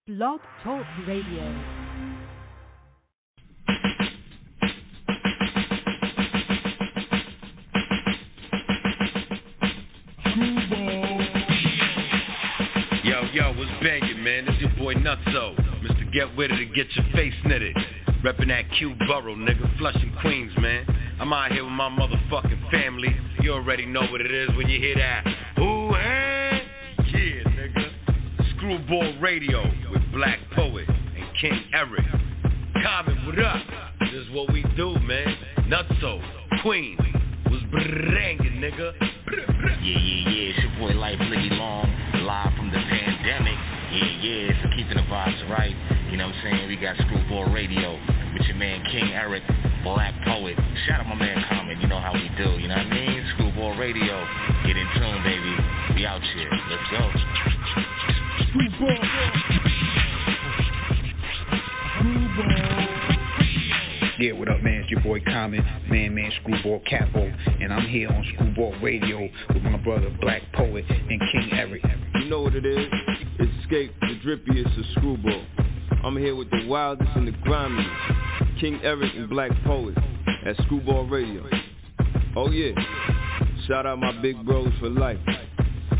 Blog Talk Radio. Yo, what's bangin', man? It's your boy Nutso. Mr. Get With It to get your face knitted. Reppin' that Q Borough, nigga. Flushing Queens, man. I'm out here with my motherfucking family. You already know what it is when you hear that. Ooh, hey! Yeah, nigga. Screwball Radio with Black Poet and King Eric. Common, what up? This is what we do, man. Nutso, Queens. Was brangin', nigga. Yeah. It's your boy Life Liggy Long, live from the pandemic. Yeah. So keeping the vibes right. You know what I'm saying? We got Screwball Radio with your man King Eric, Black Poet. Shout out my man Common. You know how we do. You know what I mean? Screwball Radio. Get in tune, baby. We out here. Let's go. Screwball. Yeah, what up, man? It's your boy Common, man, Screwball Capo, and I'm here on Screwball Radio with my brother Black Poet and King Eric. You know what it is? It's Escape, the drippiest of Screwball. I'm here with the wildest and the grimiest, King Eric and Black Poet at Screwball Radio. Oh yeah, shout out my big bros for life,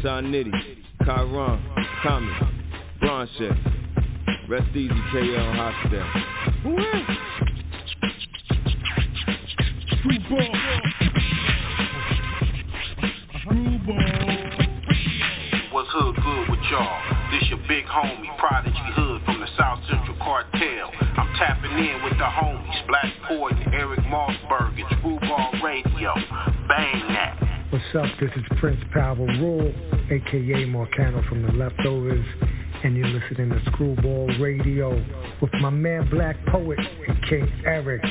Son Nitty, Kyron, Common, Bronche, rest easy KL Hostel. What's hood good with y'all? This your big homie, Prodigy Hood from the South Central Cartel. I'm tapping in with the homies, Black Poet and Eric Mossberg at Screwball Radio. Bang that. What's up? This is Prince Power Rule, a.k.a. Marcano from the Leftovers, and you're listening to Screwball Radio with my man Black Poet and King Eric.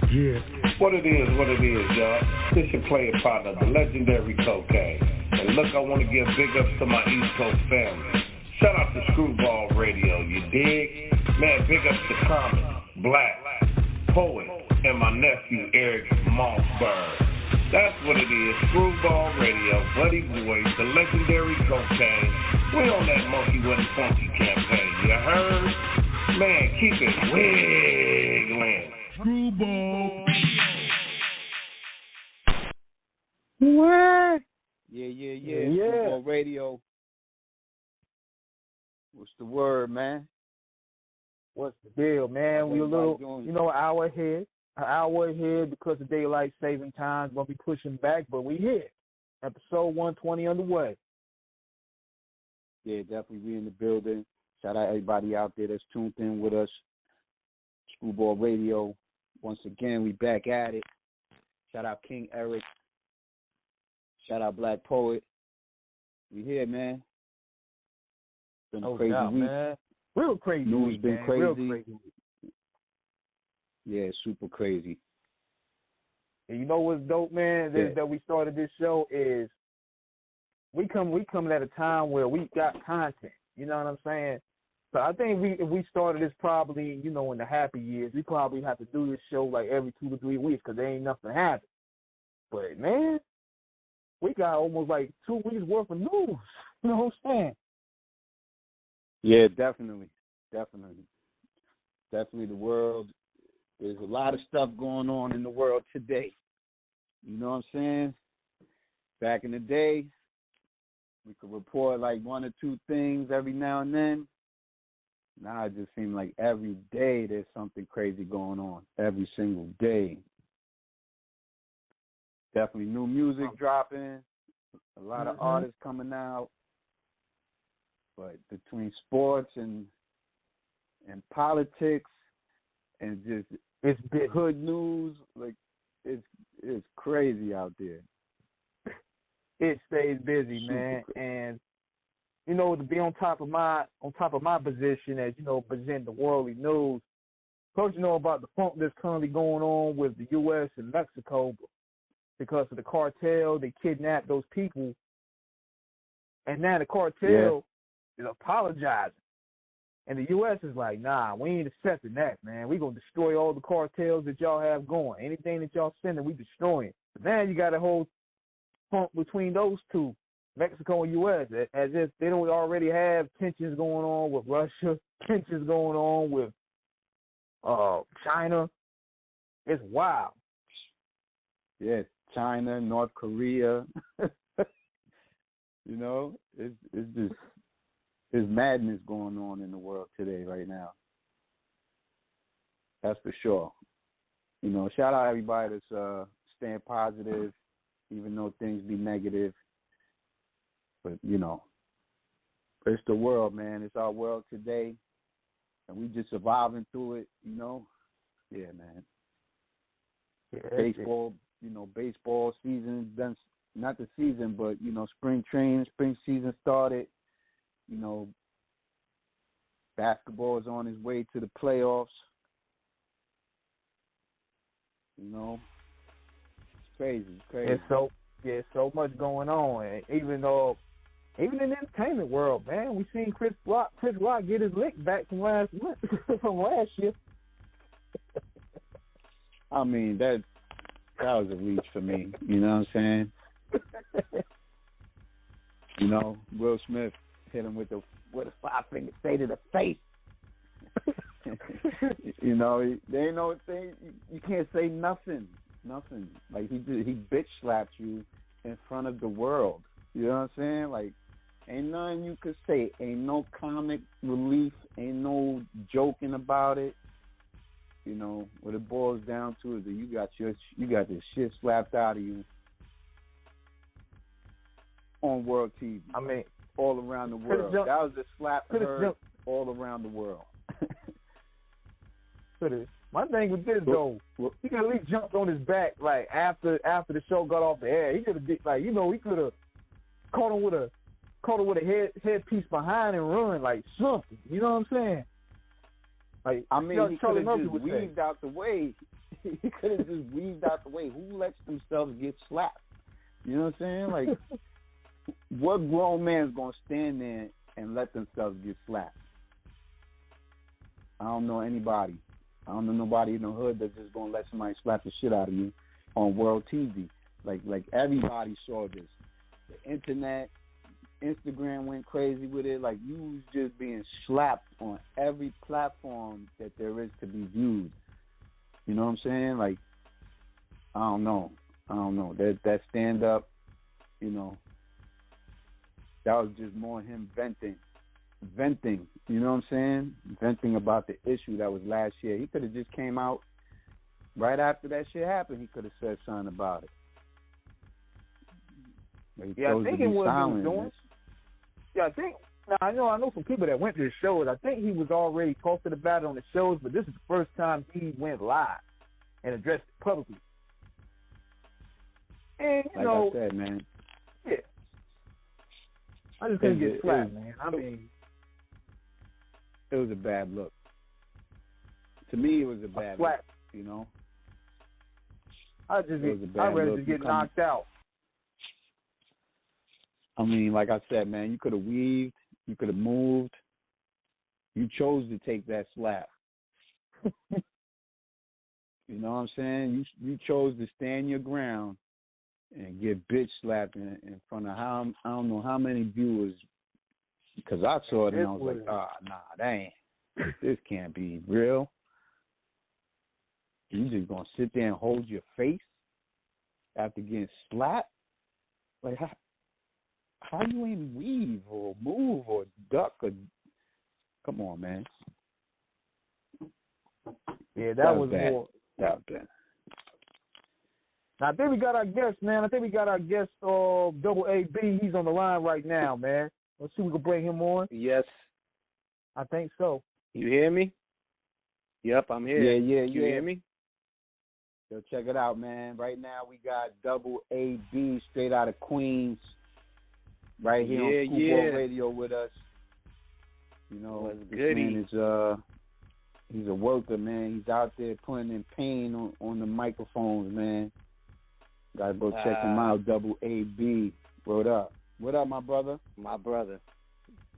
Yeah. What it is, y'all. This your player partner, the legendary Cocaine. And look, I want to give big ups to my East Coast family. Shout out to Screwball Radio, you dig? Man, big ups to Common, Black, Poet, and my nephew Eric Mossberg. That's what it is, Screwball Radio, Buddy Boys, the legendary Cocaine. We on that Monkey Wasn't Funky campaign, you heard? Man, keep it wiggling. Screwball. What? Yeah. Screwball Radio. What's the word, man? What's the deal, man? We a little, an hour ahead because of daylight saving time. Gonna be pushing back, but we here. Episode 120 underway. Yeah, definitely we in the building. Shout out everybody out there that's tuned in with us. Screwball Radio. Once again, we back at it. Shout out King Eric. Shout out Black Poet. We here, man. Been a crazy week. Man. Real crazy. News week, been man. crazy. Real crazy. Yeah, super crazy. And you know what's dope, man? That we started this show is we coming at a time where we got content. You know what I'm saying? So I think if we started this probably, in the happy years, we probably have to do this show like every 2 to 3 weeks because there ain't nothing happening. But, man, we got almost like 2 weeks worth of news. You know what I'm saying? Yeah, definitely. Definitely the world. There's a lot of stuff going on in the world today. You know what I'm saying? Back in the day, we could report like 1 or 2 things every now and then. Now it just seems like every day there's something crazy going on. Every single day. Definitely new music dropping. A lot of artists coming out. But between sports and politics and just it's hood news, like it's crazy out there. It stays busy, super man, and to be on top of my position as presenting the worldly news. First, about the funk that's currently going on with the U.S. and Mexico because of the cartel. They kidnapped those people, and now the cartel is apologizing. And the U.S. is like, nah, we ain't accepting that, man. We going to destroy all the cartels that y'all have going. Anything that y'all sending, we destroying. But now you got a whole funk between those two. Mexico and U.S. as if they don't already have tensions going on with Russia, tensions going on with China. It's wild. Yeah, China, North Korea. You know, it's just there's madness going on in the world today right now. That's for sure. You know, shout out everybody that's staying positive, even though things be negative. But, you know, it's the world, man. It's our world today, and we just surviving through it, you know. Yeah, man. Yeah, baseball, you know, baseball season, done, not the season, but, you know, spring season started. You know, basketball is on its way to the playoffs. You know, it's crazy. It's so much going on. And even in the entertainment world, man, we seen Chris Rock get his lick back from last year. I mean, that was a reach for me. You know what I'm saying? You know, Will Smith hit him with a 5-finger say to the face. You know, they ain't no thing. You can't say nothing. Like he bitch slapped you in front of the world. You know what I'm saying? Like, ain't nothing you could say. Ain't no comic relief. Ain't no joking about it. You know, what it boils down to is that you got this shit slapped out of you on world TV. I mean, all around the world. That was a slap heard all around the world. My thing with this though, he could at least jumped on his back like after the show got off the air. He could have he could have caught him with a headpiece behind and run like something. You know what I'm saying? Like, I mean, he could have just weaved out the way. He could have just weaved out the way. Who lets themselves get slapped? You know what I'm saying? Like, what grown man's gonna stand there and let themselves get slapped? I don't know anybody. I don't know nobody in the hood that's just gonna let somebody slap the shit out of you on world TV. Like everybody saw this. The internet, Instagram went crazy with it. Like, you was just being slapped on every platform that there is to be viewed. You know what I'm saying? Like, I don't know. That stand up, you know, that was just more him venting. You know what I'm saying? Venting about the issue that was last year. He could have just came out right after that shit happened. He could have said something about it. Yeah, I think it was he was doing. Yeah, I think. Now I know some people that went to the shows. I think he was already talking about it on the shows, but this is the first time he went live and addressed it publicly. And like I said, man. Yeah. I just couldn't get slapped, man. I mean, it was a bad look. To me, it was a bad look. You know. I'd rather just get knocked out. I mean, like I said, man, you could have weaved, you could have moved. You chose to take that slap. You know what I'm saying? You chose to stand your ground and get bitch slapped in front of I don't know how many viewers, because I saw it and I was like, this can't be real. You just gonna sit there and hold your face after getting slapped? Like, how you ain't weave or move or duck or come on, man. Yeah, that was bad. more. That was bad. Now, I think we got our guest, man. Double A.B. He's on the line right now, man. Let's see if we can bring him on. Yes. I think so. You hear me? Yep, I'm here. Yeah. You hear me? Yo, check it out, man. Right now we got Double A.B. straight out of Queens. Right here on Screwball Radio with us. You know, this man is he's a worker, man. He's out there putting in pain on the microphones, man. Gotta go check him out. Double A.B. What up? What up, my brother? My brother.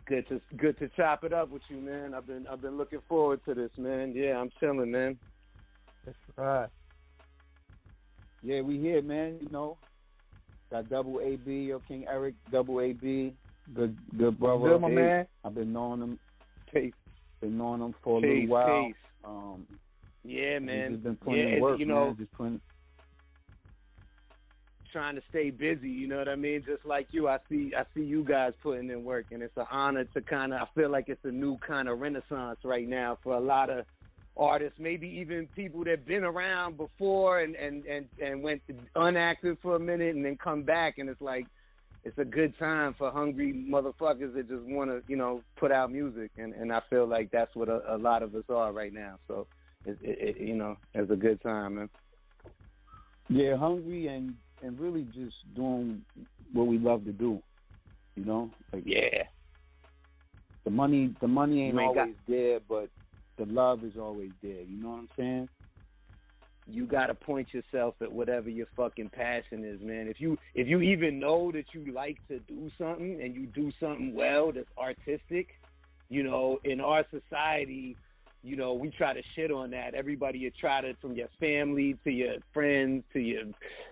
Good to chop it up with you, man. I've been looking forward to this, man. Yeah, I'm chilling, man. That's right. Yeah, we here, man. You know, Got Double A.B, yo, King Eric, Double A.B, good brother. Good, my man. I've been knowing him. Peace. Been knowing him for a little while. Peace. Yeah, man. He's just been putting in work, man. Just putting. Trying to stay busy, you know what I mean? Just like you, I see you guys putting in work, and it's an honor to kind of. I feel like it's a new kind of renaissance right now for a lot of artists, maybe even people that've been around before and went inactive for a minute and then come back, and it's like it's a good time for hungry motherfuckers that just want to, you know, put out music, and I feel like that's what a lot of us are right now. So it you know, it's a good time, man. Yeah, hungry and really just doing what we love to do, you know? Like, yeah. The money ain't always there, but the love is always there. You know what I'm saying? You gotta point yourself at whatever your fucking passion is, man. If you even know that you like to do something and you do something well that's artistic, you know, in our society, you know, we try to shit on that. Everybody you try to, from your family to your friends to your,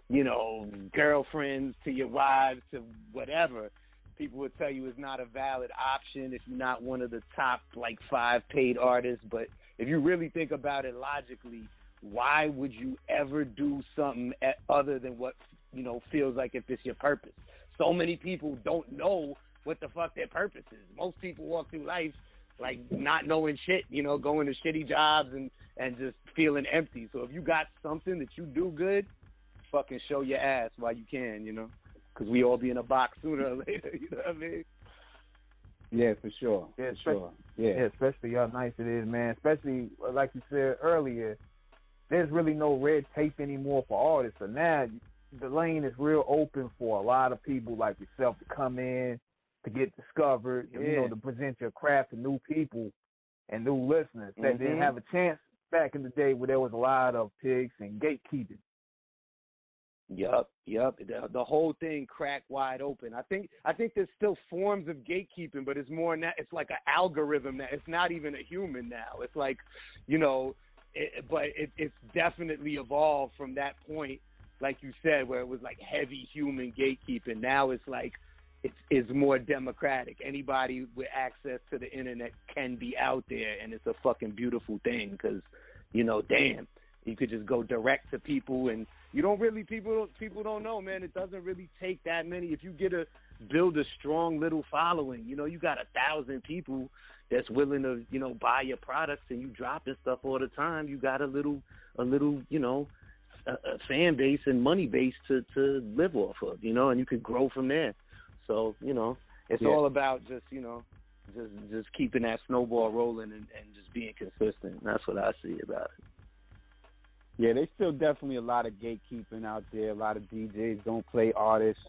you know, girlfriends to your wives to whatever. People would tell you it's not a valid option if you're not one of the top, like, 5 paid artists. But if you really think about it logically, why would you ever do something other than what, you know, feels like if it's your purpose? So many people don't know what the fuck their purpose is. Most people walk through life like not knowing shit, you know, going to shitty jobs and just feeling empty. So if you got something that you do good, fucking show your ass while you can, you know, because we all be in a box sooner or later, you know what I mean? Yeah, for sure. Yeah, for sure. Yeah, especially how nice it is, man. Especially, like you said earlier, there's really no red tape anymore for artists. So now the lane is real open for a lot of people like yourself to come in, to get discovered, you know, to present your craft to new people and new listeners that didn't have a chance back in the day where there was a lot of pigs and gatekeeping. Yup. The whole thing cracked wide open. I think there's still forms of gatekeeping, but it's more than that. It's like an algorithm now. It's not even a human now. It's like, you know, it's definitely evolved from that point, like you said, where it was like heavy human gatekeeping. Now it's like, it's more democratic. Anybody with access to the internet can be out there, and it's a fucking beautiful thing because, you know, damn, you could just go direct to people, and you don't really, people don't know, man. It doesn't really take that many. If you build a strong little following, you know, you got 1,000 people that's willing to, you know, buy your products, and you dropping stuff all the time. You got a little, you know, a fan base and money base to live off of, you know, and you could grow from there. So, you know, it's all about just, you know, just keeping that snowball rolling and just being consistent. That's what I see about it. Yeah, there's still definitely a lot of gatekeeping out there. A lot of DJs don't play artists.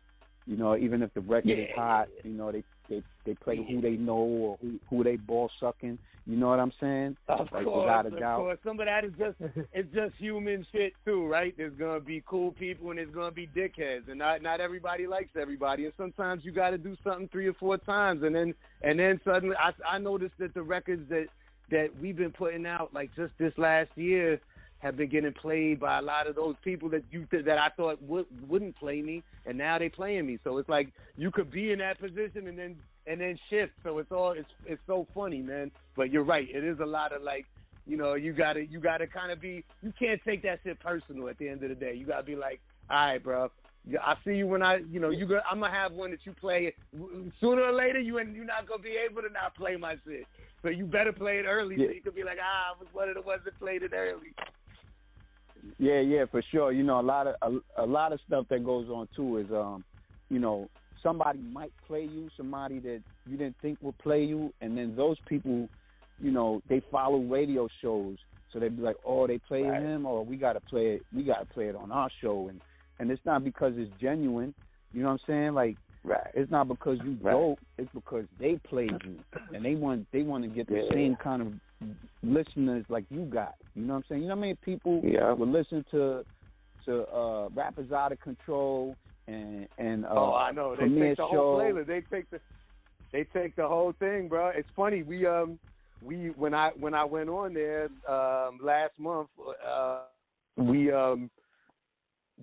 You know, even if the record is hot, you know, they play who they know or who they ball sucking. You know what I'm saying? Of like, course, without a of doubt. course. Some of that is just human shit too, right? There's gonna be cool people and there's gonna be dickheads, and not everybody likes everybody. And sometimes you got to do something 3 or 4 times, and then suddenly I noticed that the records that we've been putting out, like just this last year, have been getting played by a lot of those people that I thought wouldn't play me, and now they playing me. So it's like you could be in that position and then shift. So it's so funny, man. But you're right. It is a lot of, like, you know, you gotta kind of be. You can't take that shit personal at the end of the day. You gotta be like, all right, bro. I see you when I'm gonna have one that you play sooner or later. You're not gonna be able to not play my shit. So you better play it early. So you could be like, I was one of the ones that played it early. Yeah, for sure. You know, a lot of stuff that goes on too is, you know, somebody might play you, somebody that you didn't think would play you, and then those people, you know, they follow radio shows, so they'd be like, oh, they play him, or we gotta play it on our show, and it's not because it's genuine. You know what I'm saying? Like, it's not because you dope. It's because they played you, and they want to get the same kind of listeners like you got. You know what I'm saying? You know how many people will listen to Rappers Out of Control and I know. They take the whole playlist. They take the whole thing, bro. It's funny. We when I went on there last month, we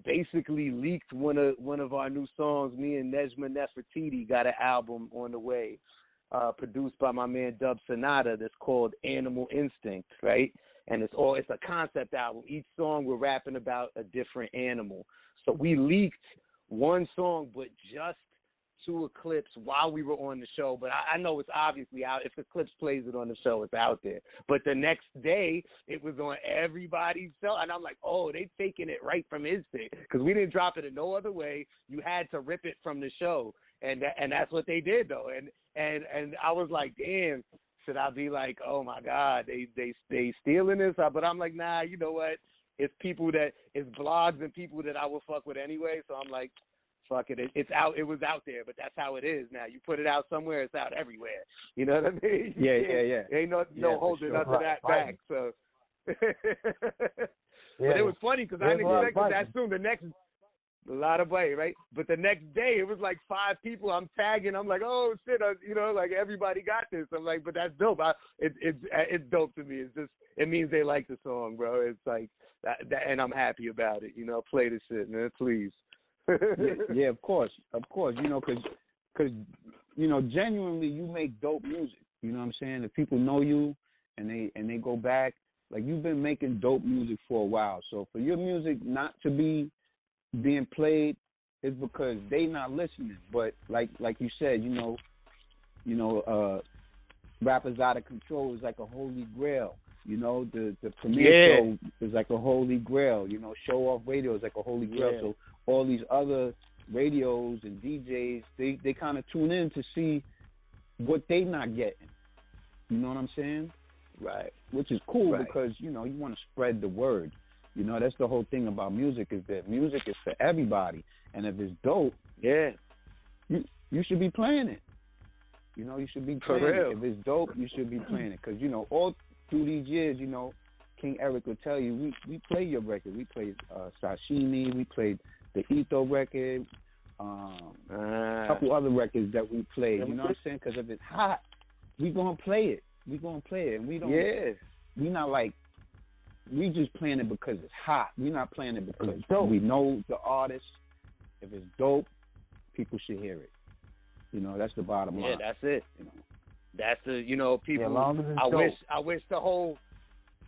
basically leaked one of our new songs. Me and Nejma Nefertiti got an album on the way, produced by my man Dub Sonata, that's called Animal Instinct, right? And it's a concept album. Each song we're rapping about a different animal. So we leaked one song, but just to Eclipse while we were on the show. But I know it's obviously out. If Eclipse plays it on the show, it's out there. But the next day, it was on everybody's show. And I'm like, oh, they taking it right from his thing. Because we didn't drop it in no other way. You had to rip it from the show. And that's what they did, though. And I was like, damn. Should I be like, oh my God, they stealing this? But I'm like, nah, you know what? It's blogs and people that I will fuck with anyway. So I'm like, fuck it. It's out. It was out there, but that's how it is now. You put it out somewhere, it's out everywhere. You know what I mean? Yeah. Ain't no holding sure. nothing that back. So, but it was funny because I didn't expect that soon. A lot of play, right? But the next day, it was like 5 people I'm tagging. I'm like, oh shit, like everybody got this. I'm like, but that's dope. It's dope to me. It's just, it means they like the song, bro. It's like that, and I'm happy about it. Play the shit, man, please. yeah, of course, because genuinely you make dope music. You know what I'm saying? If people know you and they go back, like you've been making dope music for a while. So for your music not to be being played is because they not listening. But like you said, Rappers Out of Control is like a holy grail. The premiere show is like a holy grail. Show Off Radio is like a holy grail. Yeah. So all these other radios and DJs, they kind of tune in to see what they not getting. You know what I'm saying? Right. Which is cool because, you want to spread the word. That's the whole thing about music, is that music is for everybody. And if it's dope, you should be playing it. You should be playing it. If it's dope, you should be playing it. Because, all through these years, King Eric will tell you, we play your record. We played Sashimi. We played the Etho record. A couple other records that we played. You know what I'm saying? Because if it's hot, we going to play it. We going to play it. And we don't. Yeah. We not like, we just playing it because it's hot. We're not playing it because we know the artist. If it's dope, people should hear it. That's the bottom line. Yeah, that's it. That's the, people. Yeah,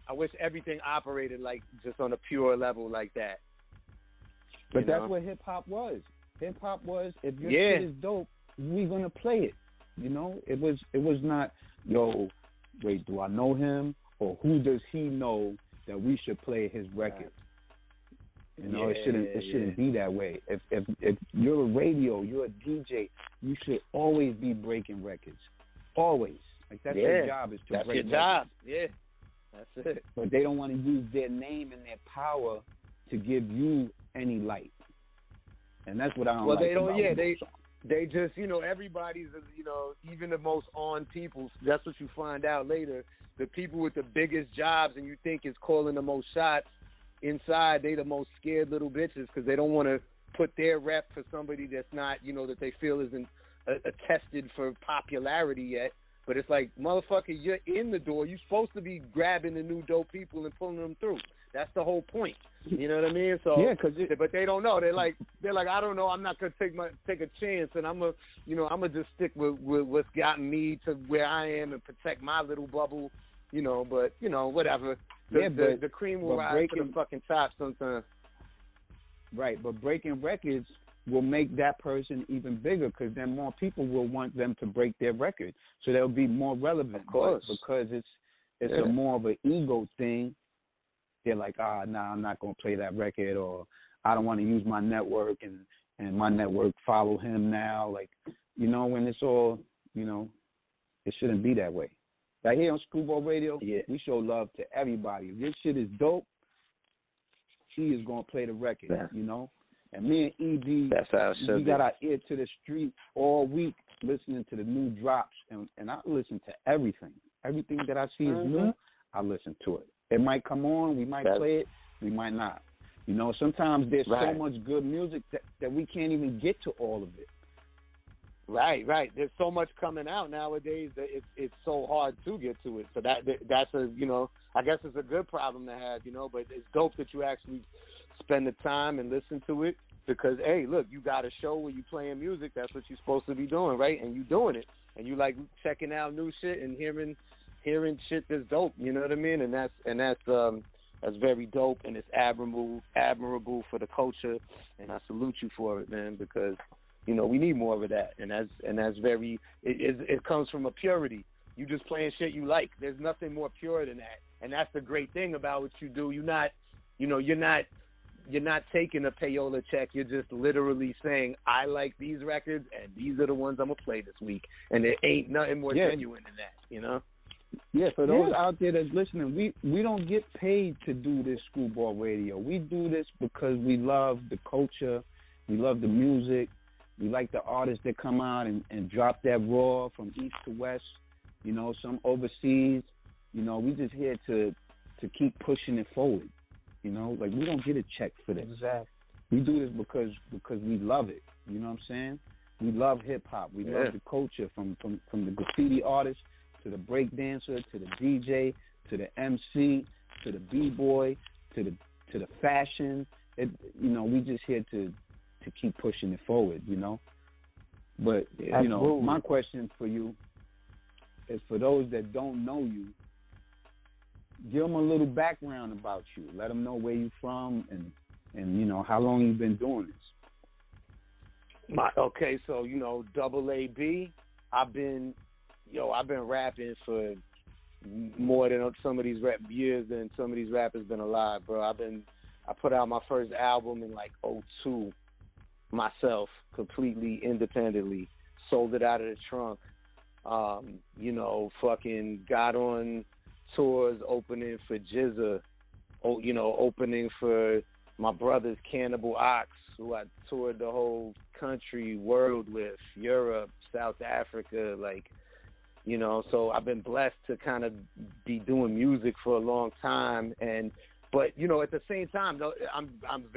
I wish everything operated like just on a pure level like that. But that's what hip hop was. Hip hop was, if your shit is dope, we're gonna play it. It was not, yo, wait, do I know him, or who does he know that we should play his record? It shouldn't be that way. If you're a radio, you're a DJ, you should always be breaking records. Always. Like that's your job, is to that's break your job. records. Yeah. That's it. But they don't want to use their name and their power to give you any light. And that's what I don't like. Well, they don't. About Yeah, them. they just, everybody's, even the most on people. That's what you find out later. The people with the biggest jobs and you think is calling the most shots, inside they the most scared little bitches because they don't want to put their rep for somebody that's not, that they feel isn't attested for popularity yet. But it's like, motherfucker, you're in the door. You're supposed to be grabbing the new dope people and pulling them through. That's the whole point. You know what I mean? So but they don't know. They're like, I don't know. I'm not gonna take a chance, and I'm gonna just stick with what's gotten me to where I am and protect my little bubble. But whatever. The cream will rise to the fucking top sometimes. Right, but breaking records will make that person even bigger because then more people will want them to break their record. So they'll be more relevant. Of course. But because it's a more of an ego thing, they're like, I'm not going to play that record, or I don't want to use my network and my network follow him now. Like, when it's all, it shouldn't be that way. Like here on Screwball Radio, we show love to everybody. If your shit is dope, she is going to play the record, And me and EB, that's how it should we got our ear to the street all week listening to the new drops. And I listen to everything. Everything that I see is new, I listen to it. It might come on, we might play it, we might not. Sometimes there's so much good music that we can't even get to all of it. Right. There's so much coming out nowadays that it's so hard to get to it. So that's a, I guess it's a good problem to have, but it's dope that you actually spend the time and listen to it because, hey, look, you got a show where you playing music. That's what you're supposed to be doing, right? And you doing it. And you like checking out new shit and hearing shit that's dope. You know what I mean? And that's very dope, and it's admirable for the culture. And I salute you for it, man, because we need more of that. And that's very. It comes from a purity. You just playing shit you like. There's nothing more pure than that. And that's the great thing about what you do. You're not taking a payola check. You're just literally saying, I like these records, and these are the ones I'm going to play this week. And there ain't nothing more genuine than that, Yeah, for those out there that's listening, we don't get paid to do this Screwball Radio. We do this because we love the culture. We love the music. We like the artists that come out and drop that raw from east to west, some overseas. We just here to keep pushing it forward. Like we don't get a check for this. Exactly. We do this because we love it. You know what I'm saying? We love hip hop. We love the culture from the graffiti artist to the break dancer to the DJ to the MC to the b-boy to the fashion. We just here to keep pushing it forward. But my question for you is for those that don't know you. Give them a little background about you. Let them know where you're from and how long you've been doing this. So Double A.B. I've been rapping for more than some of these years than some of these rappers been alive, bro. I put out my first album in like 2002 myself, completely independently. Sold it out of the trunk. Fucking got on tours, opening for Jizza, opening for my brother's Cannibal Ox, who I toured the whole world with, Europe, South Africa, so I've been blessed to kind of be doing music for a long time, but at the same time, I'm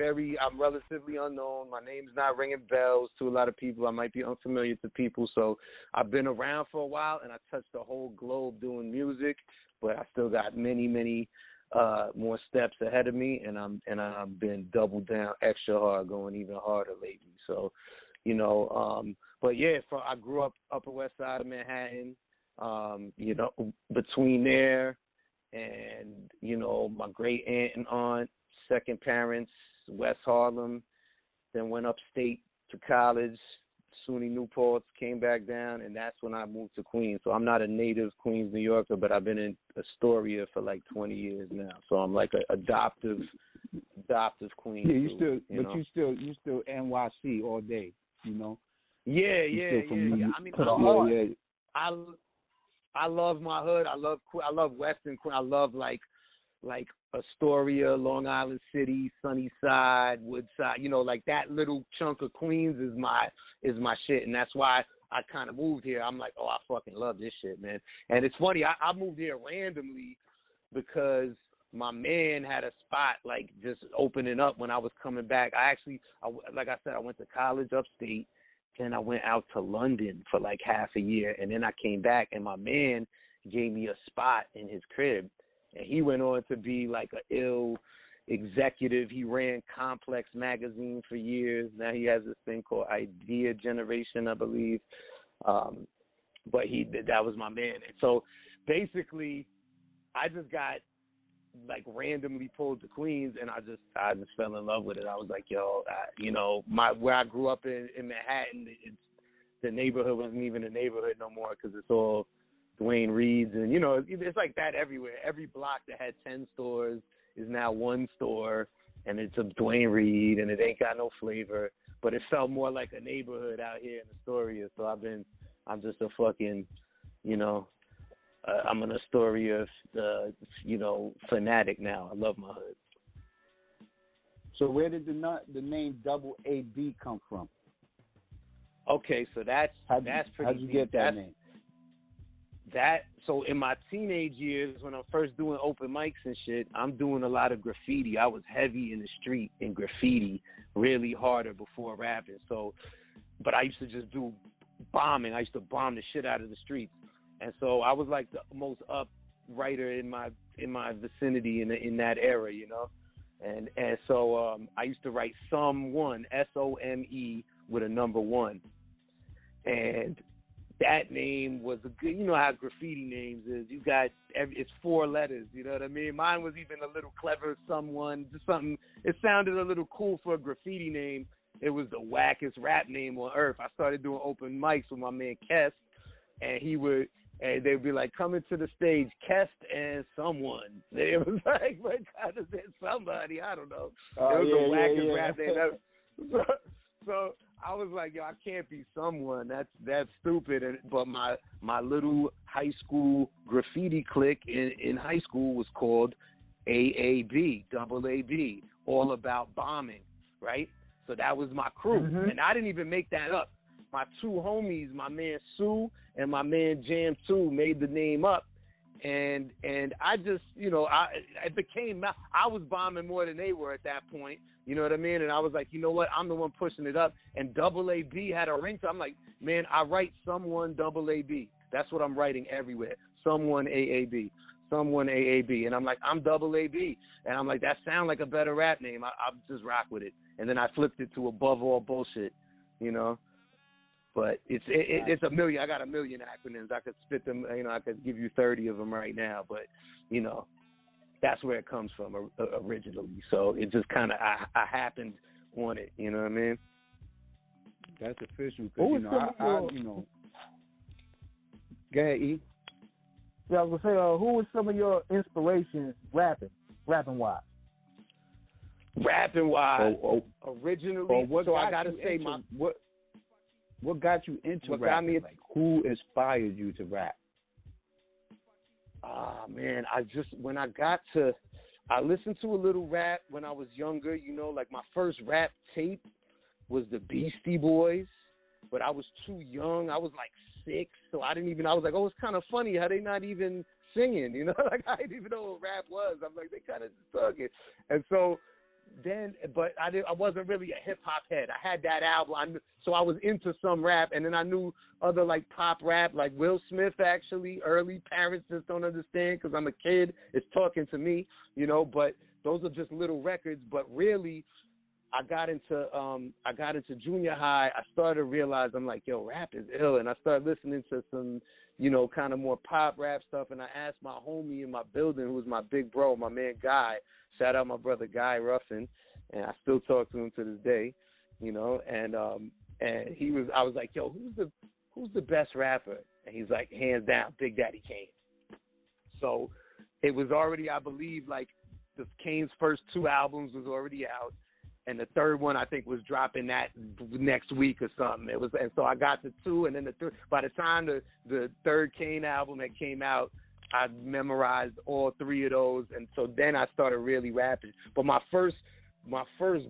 relatively unknown. My name's not ringing bells to a lot of people. I might be unfamiliar to people, so I've been around for a while, and I touched the whole globe doing music. But I still got many, many more steps ahead of me, and I've been double down extra hard, going even harder lately. So, but yeah, I grew up Upper West Side of Manhattan, between there and my great aunt and aunt, second parents, West Harlem, then went upstate to college. SUNY Newport, came back down, and that's when I moved to Queens. So I'm not a native Queens, New Yorker, but I've been in Astoria for like 20 years now. So I'm like an adoptive Queens. Yeah, you still NYC all day, Yeah. I mean, I love my hood. I love Western Queens. I love like Astoria, Long Island City, Sunnyside, Woodside, like that little chunk of Queens is my shit, and that's why I kind of moved here. I'm like, I fucking love this shit, man. And it's funny, I moved here randomly because my man had a spot like just opening up when I was coming back. Like I said, I went to college upstate, then I went out to London for like half a year, and then I came back, and my man gave me a spot in his crib. And he went on to be like an ill executive. He ran Complex magazine for years. Now he has this thing called Idea Generation, I believe. But that was my man. And so basically, I just got like randomly pulled to Queens, and I just fell in love with it. I was like, where I grew up in Manhattan, the neighborhood wasn't even a neighborhood no more because it's all Dwayne Reed's, and it's like that everywhere. Every block that had 10 stores is now one store, and it's a Dwayne Reed, and it ain't got no flavor. But it felt more like a neighborhood out here in Astoria. So I'm just a fucking, I'm an Astoria, fanatic now. I love my hood. So where did the name Double A.B come from? Okay, so that's pretty. How'd you get that name? So in my teenage years, when I'm first doing open mics and shit, I'm doing a lot of graffiti. I was heavy in the street in graffiti, really harder before rapping. So, but I used to just do bombing. I used to bomb the shit out of the streets, and so I was like the most up writer in my vicinity in that era, And so I used to write Some1, S-O-M-E with a number 1. And that name was a good, you know how graffiti names is. You got, it's 4 letters, you know what I mean? Mine was even a little clever, Someone, just something, it sounded a little cool for a graffiti name. It was the wackest rap name on earth. I started doing open mics with my man Kest, and they'd be like, coming to the stage, Kest and Someone. It was like, what kind of somebody, I don't know. It was the wackest rap name. So I was like, yo, I can't be Someone. That's stupid. But my little high school graffiti clique in high school was called AAB, Double A.B, all about bombing, right? So that was my crew. Mm-hmm. And I didn't even make that up. My 2 homies, my man Sue and my man Jam 2, made the name up. And I just, you know, I was bombing more than they were at that point. You know what I mean? And I was like, you know what? I'm the one pushing it up. And Double A.B had a ring to it. I'm like, man, I write Someone Double A.B. That's what I'm writing everywhere. Someone AAB. Someone AAB. And I'm like, I'm Double A.B. And I'm like, that sounds like a better rap name. I'll just rock with it. And then I flipped it to Above All Bullshit, you know. But it's a million. I got a million acronyms. I could spit them, you know, I could give you 30 of them right now. But, you know, that's where it comes from originally. So it just kind of, I happened on it, you know what I mean? That's official. Because, you know, I you know. Go ahead, E. Yeah, I was going to say, who was some of your inspirations rapping-wise? Rapping-wise, originally, so I got to say what got you into rapping? Like, who inspired you to rap? Man, I listened to a little rap when I was younger, you know, like my first rap tape was the Beastie Boys, but I was too young. I was like 6, so I was like, oh, it's kind of funny how they not even singing, you know, like I didn't even know what rap was. I'm like, they kind of just talking. And so then, but I wasn't really a hip-hop head. I had that album, so I was into some rap, and then I knew other, like, pop rap, like Will Smith, actually, early. Parents just don't understand because I'm a kid. It's talking to me, you know, but those are just little records. But really, I got into junior high. I started to realize, I'm like, yo, rap is ill, and I started listening to some, you know, kind of more pop rap stuff, and I asked my homie in my building, who was my big bro, my man Guy. Shout out my brother Guy Ruffin, and I still talk to him to this day, you know. And I was like, yo, who's the best rapper? And he's like, hands down, Big Daddy Kane. So it was already, I believe, like the Kane's first 2 albums was already out, and the third one I think was dropping that next week or something. And so I got the 2, and then the 3. By the time the third Kane album had came out, I memorized all 3 of those, and so then I started really rapping. But my first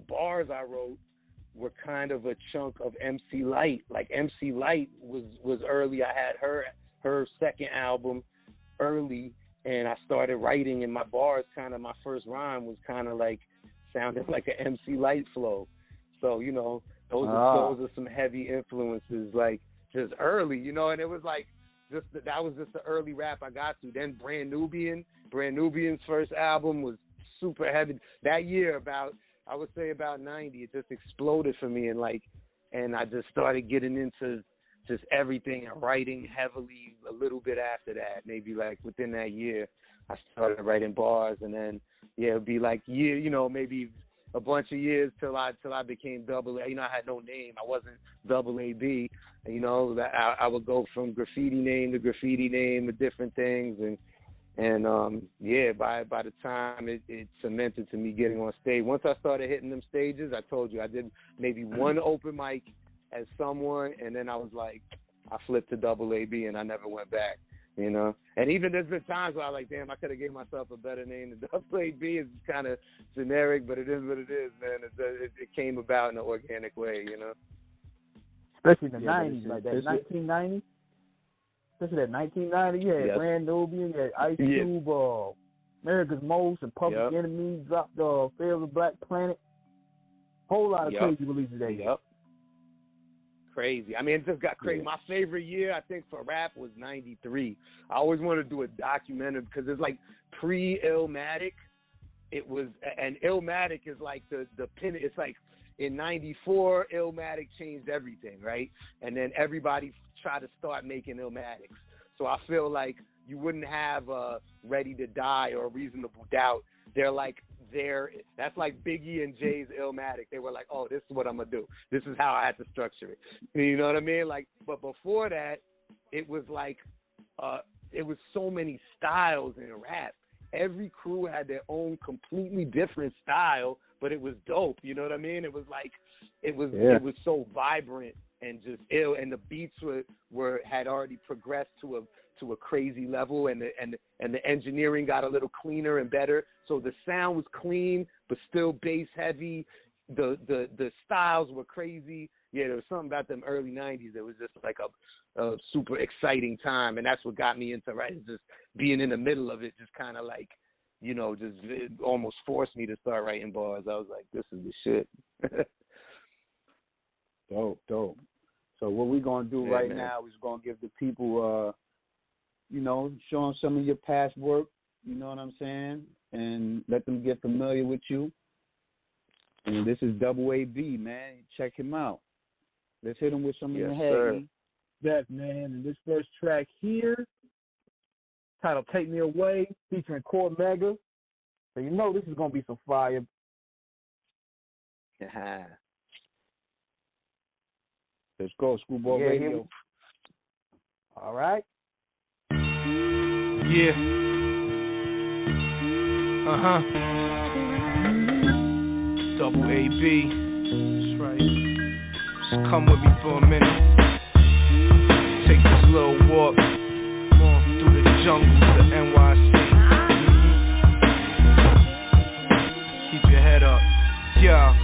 bars I wrote were kind of a chunk of MC Lyte. Like MC Lyte was early. I had her second album early, and I started writing, and my bars kind of, my first rhyme was kind of like sounded like an MC Lyte flow. So, you know, those are some heavy influences, like just early, you know, and it was like, that was just the early rap I got to. Then Brand Nubian's first album was super heavy. That year, I would say about 90, it just exploded for me, and I just started getting into just everything and writing heavily a little bit after that. Maybe like within that year, I started writing bars, and then it'd be like maybe a bunch of years till I became Double A. You know, I had no name. I wasn't Double A.B. You know, I would go from graffiti name to graffiti name to different things, and by the time it cemented to me getting on stage. Once I started hitting them stages, I told you I did maybe one open mic as someone, and then I was like, I flipped to Double A.B. and I never went back. You know, and even there's been times where I like, damn, I could have gave myself a better name than Double A.B. It's kind of generic, but it is what it is, man. It came about in an organic way, you know. Especially in the 90s, like that 1990. Especially that 1990, you had Brand Nubian, you had Ice Cube, America's Most, and Public Enemy, dropped Fear of the Black Planet. Whole lot of crazy releases there. Yep. Crazy. I mean, it just got crazy. My favorite year, I think, for rap was 93. I always wanted to do a documentary because it's like pre-Illmatic. it was, and Illmatic is like the pin. It's like in '94, Illmatic changed everything, right? And then everybody tried to start making Illmatics. So I feel like you wouldn't have Ready to Die or Reasonable Doubt. That's like Biggie and Jay's Illmatic. They were like, oh, this is what I'm gonna do. This is how I had to structure it. You know what I mean? Like, but before that, it was like, it was so many styles in rap. Every crew had their own completely different style, but it was dope. You know what I mean? It was like, it was so vibrant and just ill, and the beats had already progressed to a crazy level, and the engineering got a little cleaner and better. So the sound was clean, but still bass heavy. The styles were crazy. Yeah, there was something about them early '90s that was just like a super exciting time, and that's what got me into writing. Just being in the middle of it, just kind of like, you know, just it almost forced me to start writing bars. I was like, this is the shit. Dope. So what we're gonna do now is gonna give the people, you know, show them some of your past work. You know what I'm saying, and let them get familiar with you. And this is Double A.B, man. Check him out. Let's hit him with some of your head. That, man. And this first track here, titled Take Me Away, featuring Core Mega. So you know this is going to be some fire. Let's go, Screwball Radio. All right. Yeah. Double A.B. That's right. Just come with me for a minute. Take this little walk through the jungles of NYC. Keep your head up. Yeah.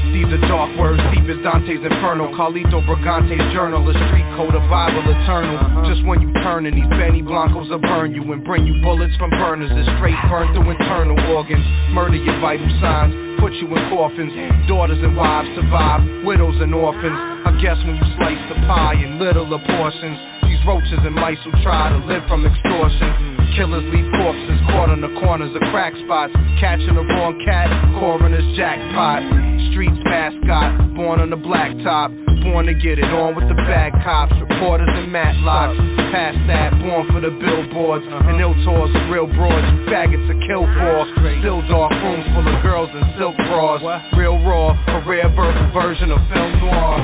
These are dark words, deep as Dante's Inferno. Carlito Brigante's journal, a street code, a Bible eternal. Just when you turn and these Benny Blancos will burn you and bring you bullets from burners that straight burn through internal organs. Murder your vital signs, put you in coffins. Daughters and wives survive, widows and orphans. I guess when you slice the pie in littler portions, these roaches and mice who try to live from extortion. Killers leave corpses caught in the corners of crack spots. Catching the wrong cat, coroner's jackpot. Streets mascot, born on the blacktop. Born to get it on with the bad cops. Reporters and matlocks. Past that, born for the billboards. And ill tours of real broads. Faggots to kill for. Still dark rooms full of girls in silk bras. Real raw, a rare version of film noir.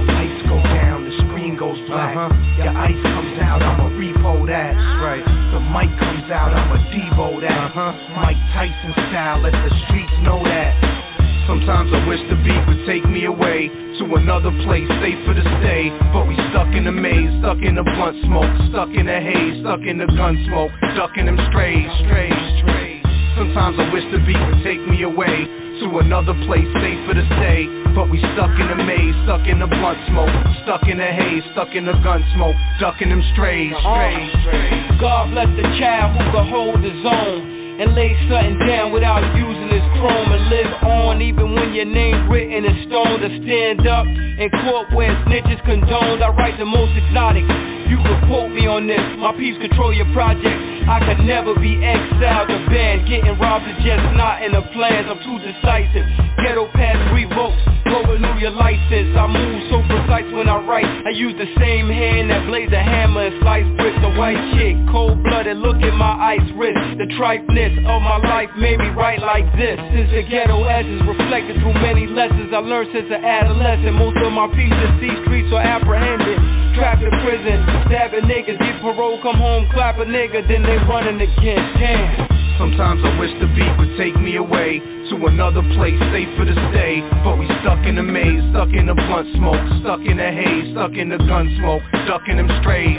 Lights go down, the screen goes black. Your ice comes out, I'ma repo that. Right. The mic comes out, I'ma Devo that. Mike Tyson style, let the streets know that. Sometimes I wish the beat would take me away to another place, safer to stay. But we stuck in the maze, stuck in the blunt smoke, stuck in the haze, stuck in the gun smoke, ducking them strays. Sometimes I wish the beat would take me away to another place, safer to stay. But we stuck in the maze, stuck in the blunt smoke, stuck in the haze, stuck in the gun smoke, ducking them strays. God bless the child who could hold his own and lay something down without using his chrome and live on, even when your name written in stone. To stand up in court where snitches condoned, I write the most exotic. You could quote me on this. My peace control your project. I could never be exiled or banned. Getting robbed is just not in the plans. I'm too decisive. Ghetto pass revoked. Go renew your license. I move so precise when I write. I use the same hand that blades a hammer and slice bricks. A white chick, cold-blooded. Look at my ice wrist. The tripeness of my life made me write like this. Since the ghetto essence reflected through many lessons I learned since an adolescent. Most of my pieces see streets are apprehended. Trapped in prison, stabbing niggas, get parole, come home, clap a nigga, then they running again. Damn. Sometimes I wish the beat would take me away to another place, safer to stay. But we stuck in the maze, stuck in the blunt smoke, stuck in the haze, stuck in the gun smoke, ducking them strays.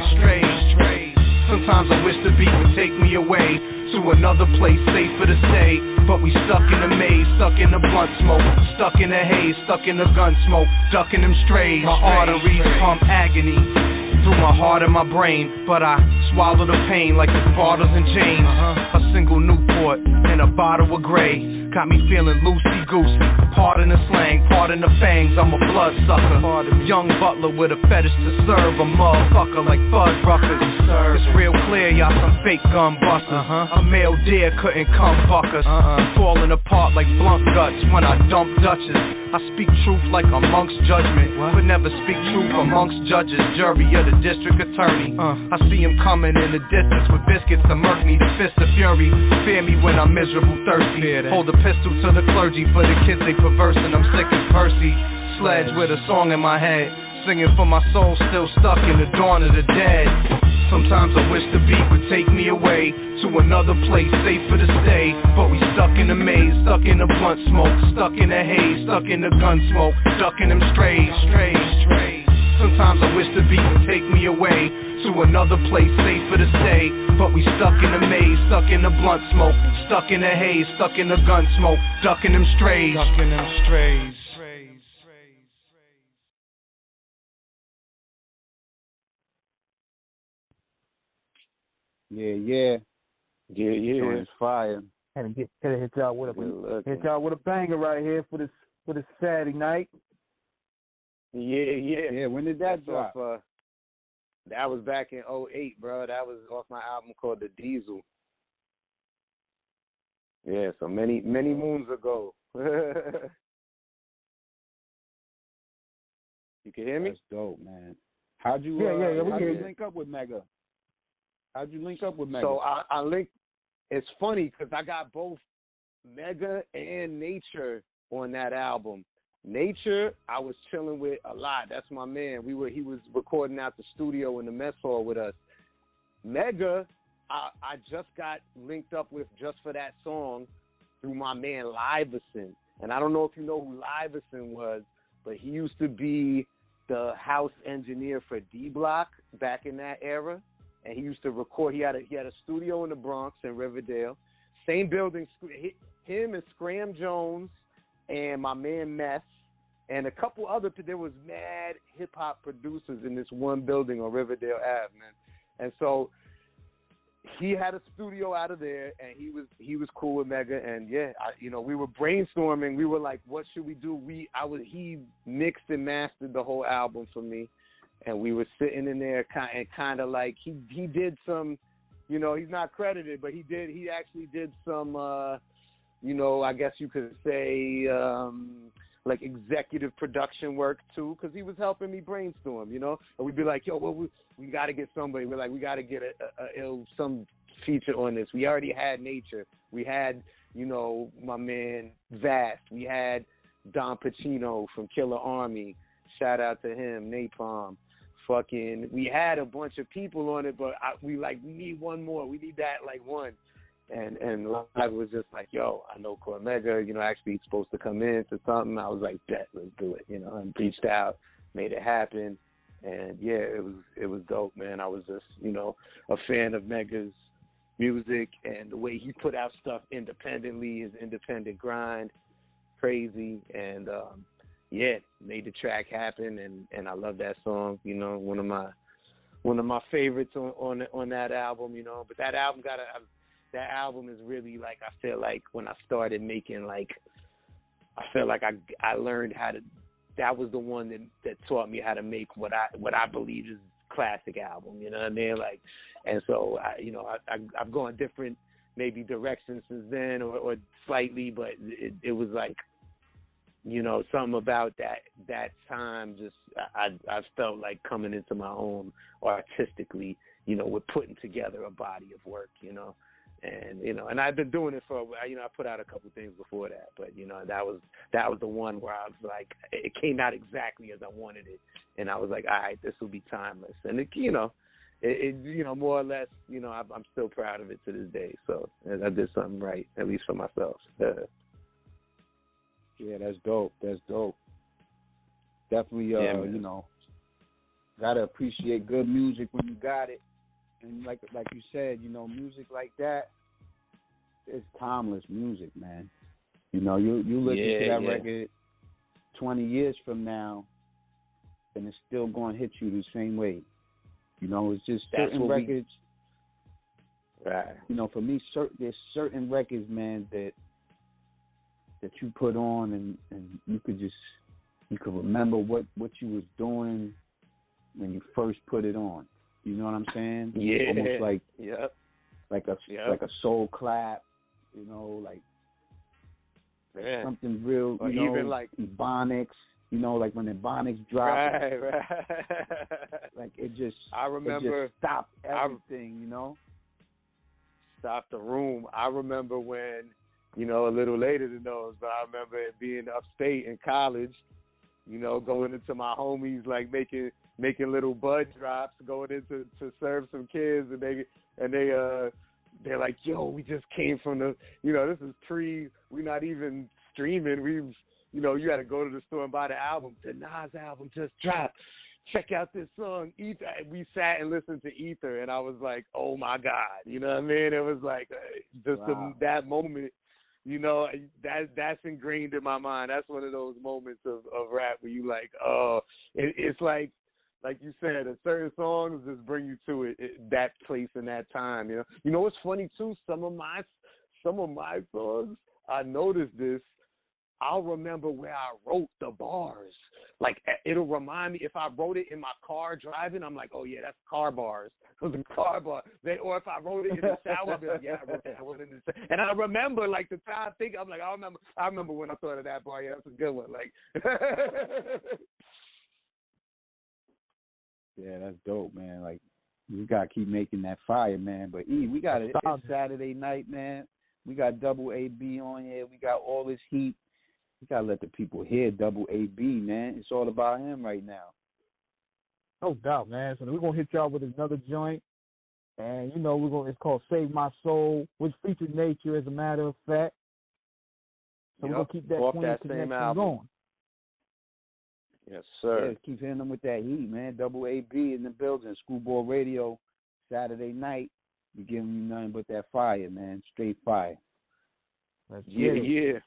Sometimes I wish the beat would take me away to another place, safer to stay. But we stuck in the maze, stuck in the blunt smoke, stuck in the haze, stuck in the gun smoke, ducking them strays. My arteries pump agony through my heart and my brain, but I swallow the pain like the bottles and chains. A single Newport and a bottle of gray. got me feeling loosey-goosey. Pardon the slang, pardon the fangs, I'm a bloodsucker. Young butler with a fetish to serve a motherfucker like Fuddruckers. It's real clear, y'all some fake gun busters. A male deer couldn't come buck us. Falling apart like blunt guts when I dump Dutches. I speak truth like amongst judgment, but never speak truth amongst judges, jury, or the district attorney. I see him coming in the distance with biscuits to murk me, the fist of fury. Fear me when I'm miserable, thirsty. Hold a pistol to the clergy for the kids they perverse, and I'm sick as Percy. Sledge with a song in my head, singing for my soul still stuck in the dawn of the dead. Sometimes I wish the beat would take me away to another place safer to stay, but we stuck in the maze, stuck in the blunt smoke, stuck in the haze, stuck in the gun smoke, ducking them strays. Sometimes I wish the beat would take me away to another place safer to stay, but we stuck in the maze, stuck in the blunt smoke, stuck in the haze, stuck in the gun smoke, ducking them strays. Yeah. It's fire. Had to hit y'all with a banger right here for this Saturday night. Yeah. When did that drop? That was back in 2008, bro. That was off my album called The Diesel. Yeah, so many moons ago. You can hear me? That's dope, man. How'd you link up with Mega? So I linked. It's funny because I got both Mega and Nature on that album. Nature, I was chilling with a lot. That's my man. He was recording out the studio in the mess hall with us. Mega, I just got linked up with just for that song through my man Liverson. And I don't know if you know who Liverson was, but he used to be the house engineer for D Block back in that era. And he used to record. He had a studio in the Bronx in Riverdale, same building. Him and Scram Jones and my man Mess and a couple other. There was mad hip hop producers in this one building on Riverdale Ave, man. And so he had a studio out of there, and he was cool with Mega. And we were brainstorming. We were like, what should we do? He mixed and mastered the whole album for me. And we were sitting in there kind of like he did some, he's not credited, but he actually did some, I guess you could say like executive production work too, because he was helping me brainstorm, And we'd be like, yo, we got to get somebody. We're like, we got to get some feature on this. We already had Nature. We had, my man Vast. We had Don Pacino from Killer Army. Shout out to him, Napalm. We had a bunch of people on it, but we need one more. We need that one. And I was just like, yo, I know Cormega, actually he's supposed to come in to something. I was like, bet, let's do it, and reached out, made it happen. And yeah, it was dope, man. I was just, a fan of Mega's music and the way he put out stuff independently, his independent grind, crazy. And, made the track happen, and I love that song. One of my favorites on that album. But that album is really I feel like when I started making I feel like I learned how to. That was the one that taught me how to make what I believe is classic album. You know what I mean? And so I've gone different maybe directions since then or slightly, but it was something about that time just I felt like coming into my own artistically, with putting together a body of work, and I've been doing it for I put out a couple things before that, but that was the one where I was like, it came out exactly as I wanted it, and I was like, all right, this will be timeless, and it more or less, I'm still proud of it to this day, so I did something right, at least for myself. Yeah, that's dope. Definitely, gotta appreciate good music when you got it. And like you said, music like that is timeless music, man. You listen to that record 20 years from now, and it's still going to hit you the same way. It's just certain records. Right. For me, there's certain records, man, that that you put on, and you could remember what you was doing when you first put it on. You know what I'm saying? Yeah. Almost like like a soul clap, you know, like something real, or you know, even like Ebonics, you know, like when the Ebonics drop. Right. Like it just stopped everything, you know? Stopped the room. I remember when, you know, a little later than those, but I remember it being upstate in college, you know, going into my homies, like making little bud drops, going into to serve some kids, and they're like, yo, we just came from the, you know, this is we're not even streaming. We've, you know, you got to go to the store and buy the album. The Nas album just dropped. Check out this song, Ether. We sat and listened to Ether, and I was like, oh my God, you know what I mean? It was like that moment, you know, that's ingrained in my mind. That's one of those moments of rap where you like, oh, it's like you said, a certain songs just bring you to that place and that time. You know what's funny too? Some of my songs, I noticed this. I'll remember where I wrote the bars. Like it'll remind me if I wrote it in my car driving. I'm like, oh yeah, that's car bars. Those are car bars. Or if I wrote it in the shower, I'll be like, yeah, I wrote that one in the shower. And I remember like the time I think I'm like, I remember when I thought of that bar. Yeah, that's a good one. Like. Yeah, that's dope, man. Like, you gotta keep making that fire, man. But we got it's Saturday night, man. We got Double A.B on here. We got all this heat. We gotta let the people hear Double A.B, man. It's all about him right now. No doubt, man. So we're gonna hit y'all with another joint, and you know it's called "Save My Soul," which featured Nature, as a matter of fact. So we're gonna keep that Queen connection going. Yes, sir. Yeah, keep hitting them with that heat, man. Double A.B in the building. Screwball Radio, Saturday night. We giving you nothing but that fire, man. Straight fire. Yeah. Yeah.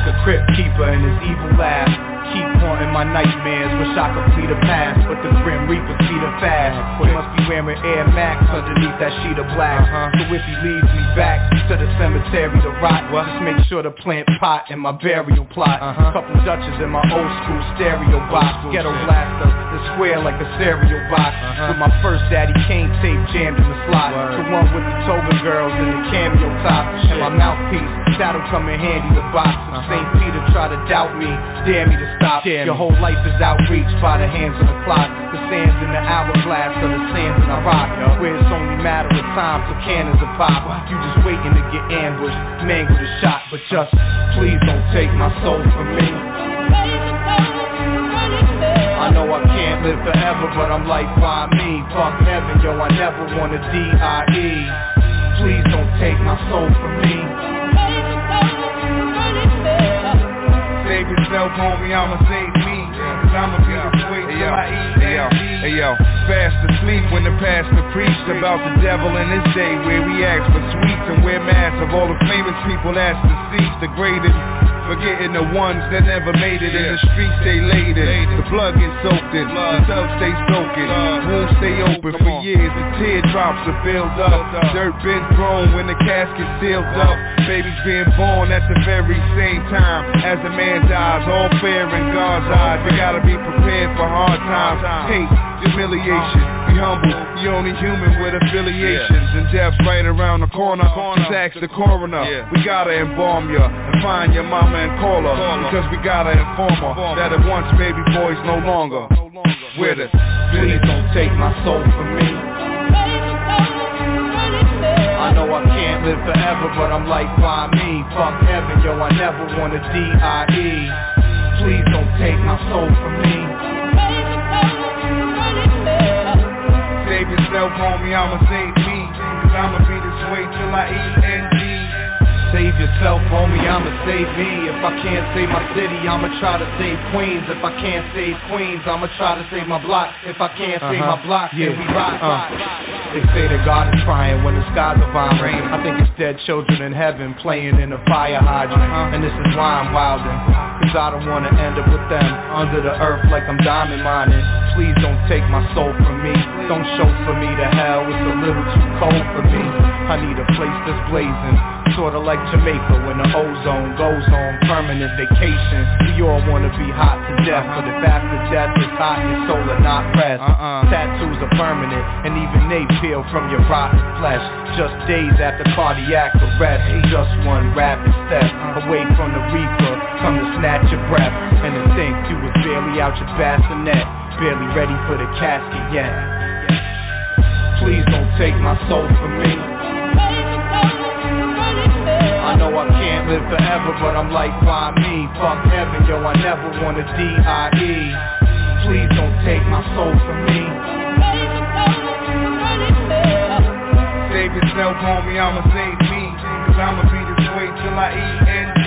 The Crypt Keeper and his evil laugh keep haunting my nightmares. Wish I could flee the past, but the Grim Reaper see the fast. He must be wearing Air Max underneath that sheet of black. So if he leads me back to the cemetery to rot, just make sure to plant pot in my burial plot. Couple Dutches in my old school stereo box. Ghetto blaster, the square like a cereal box. With my first Daddy Kane tape jammed in the slot. The one with the Toga girls and the cameo top. And my mouthpiece, that'll come in handy to box. If St. Peter try to doubt me, dare me to stop. Your whole life is outreached by the hands of the clock. The sands in the hourglass or the sands in the rock. Where it's only a matter of time till cannons are pop. You just waiting to get ambushed, mangled or shot. But just please don't take my soul from me. I know I can't live forever, but I'm like, why me? Fuck heaven, yo, I never wanna die. Please don't take my soul from me. Save yourself, homie, I'ma save me. Cause I'ma be this way till I eat. Hey yo, fast asleep when the pastor preached about the devil in his day, where we ask for sweets and wear masks of all the famous people asked to cease, degraded, forgetting the ones that never made it. In the streets they laid it, the blood gets soaked in, the tub stays broken, wounds stay open for years, the teardrops are built up, dirt been thrown when the casket's sealed up, babies being born at the very same time as a man dies, all fair in God's eyes. You gotta be prepared for hard times, hate, humiliation, be humble, you're only human with affiliations, and death's right around the corner. Just ask the coroner, we gotta embalm ya and find your mama and call her, because we gotta inform her that at once baby boy's no longer with us. Please don't take my soul from me. I know I can't live forever, but I'm like, why me? Fuck heaven, yo, I never wanna die. Please don't take my soul from me. Save yourself, homie, I'ma save me. Cause I'ma be this way till I END. Save yourself, homie, I'ma save me. If I can't save my city, I'ma try to save Queens. If I can't save Queens, I'ma try to save my block. If I can't save my block, then we rock. They say that God is crying when the skies are violent. I think it's dead children in heaven playing in a fire hydrant. And this is why I'm wildin', cause I don't wanna end up with them under the earth like I'm diamond mining. Please don't take my soul from me. Don't chauffeur me to hell, it's a little too cold for me. I need a place that's blazing, sorta like Jamaica when the ozone goes on permanent vacation. We all wanna be hot to death, but if after death is hot, your soul will not rest. Tattoos are permanent, and even they peel from your rotten flesh. Just days after cardiac arrest, just one rapid step away from the reaper, come to snatch your breath. And to think you was barely out your bassinet, barely ready for the casket yet. Please don't take my soul from me. I know I can't live forever, but I'm like, why me? Fuck heaven, yo, I never wanna die. Please don't take my soul from me. Save yourself, homie, I'ma save me, cause I'ma be this way till I END.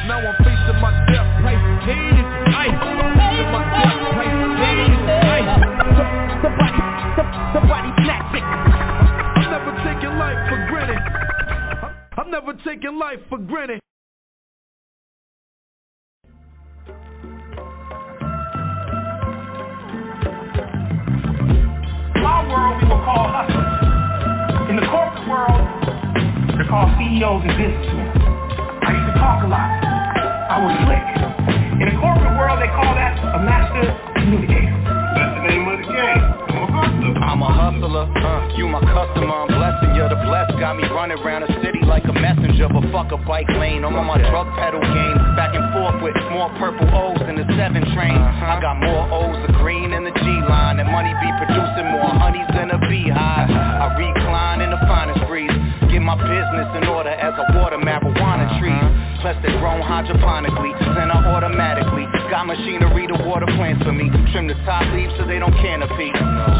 Now I'm facing my death, price paid is ice. Facing my death, price paid is ice. Somebody snatch it. I'm never taking life for granted. I'm never taking life for granted. Our world we will call hustlers. In the corporate world, they're called CEOs and businessmen. I used to talk a lot. I was slick. In the corporate world, they call that a master communicator. That's the name of the game. I'm a hustler, you my customer, I'm blessing you. The blessed got me running around the city like a messenger, but fuck a bike lane. I'm on my drug pedal game, back and forth with more purple O's than the 7 train. I got more O's of green in the G line, and money be producing more honeys than a beehive. I recline in the finest breeze, get my business in order as I water marijuana trees. Plus they're grown hydroponically, then I automatically got machinery to water plants for me. Trim the top leaves so they don't canopy.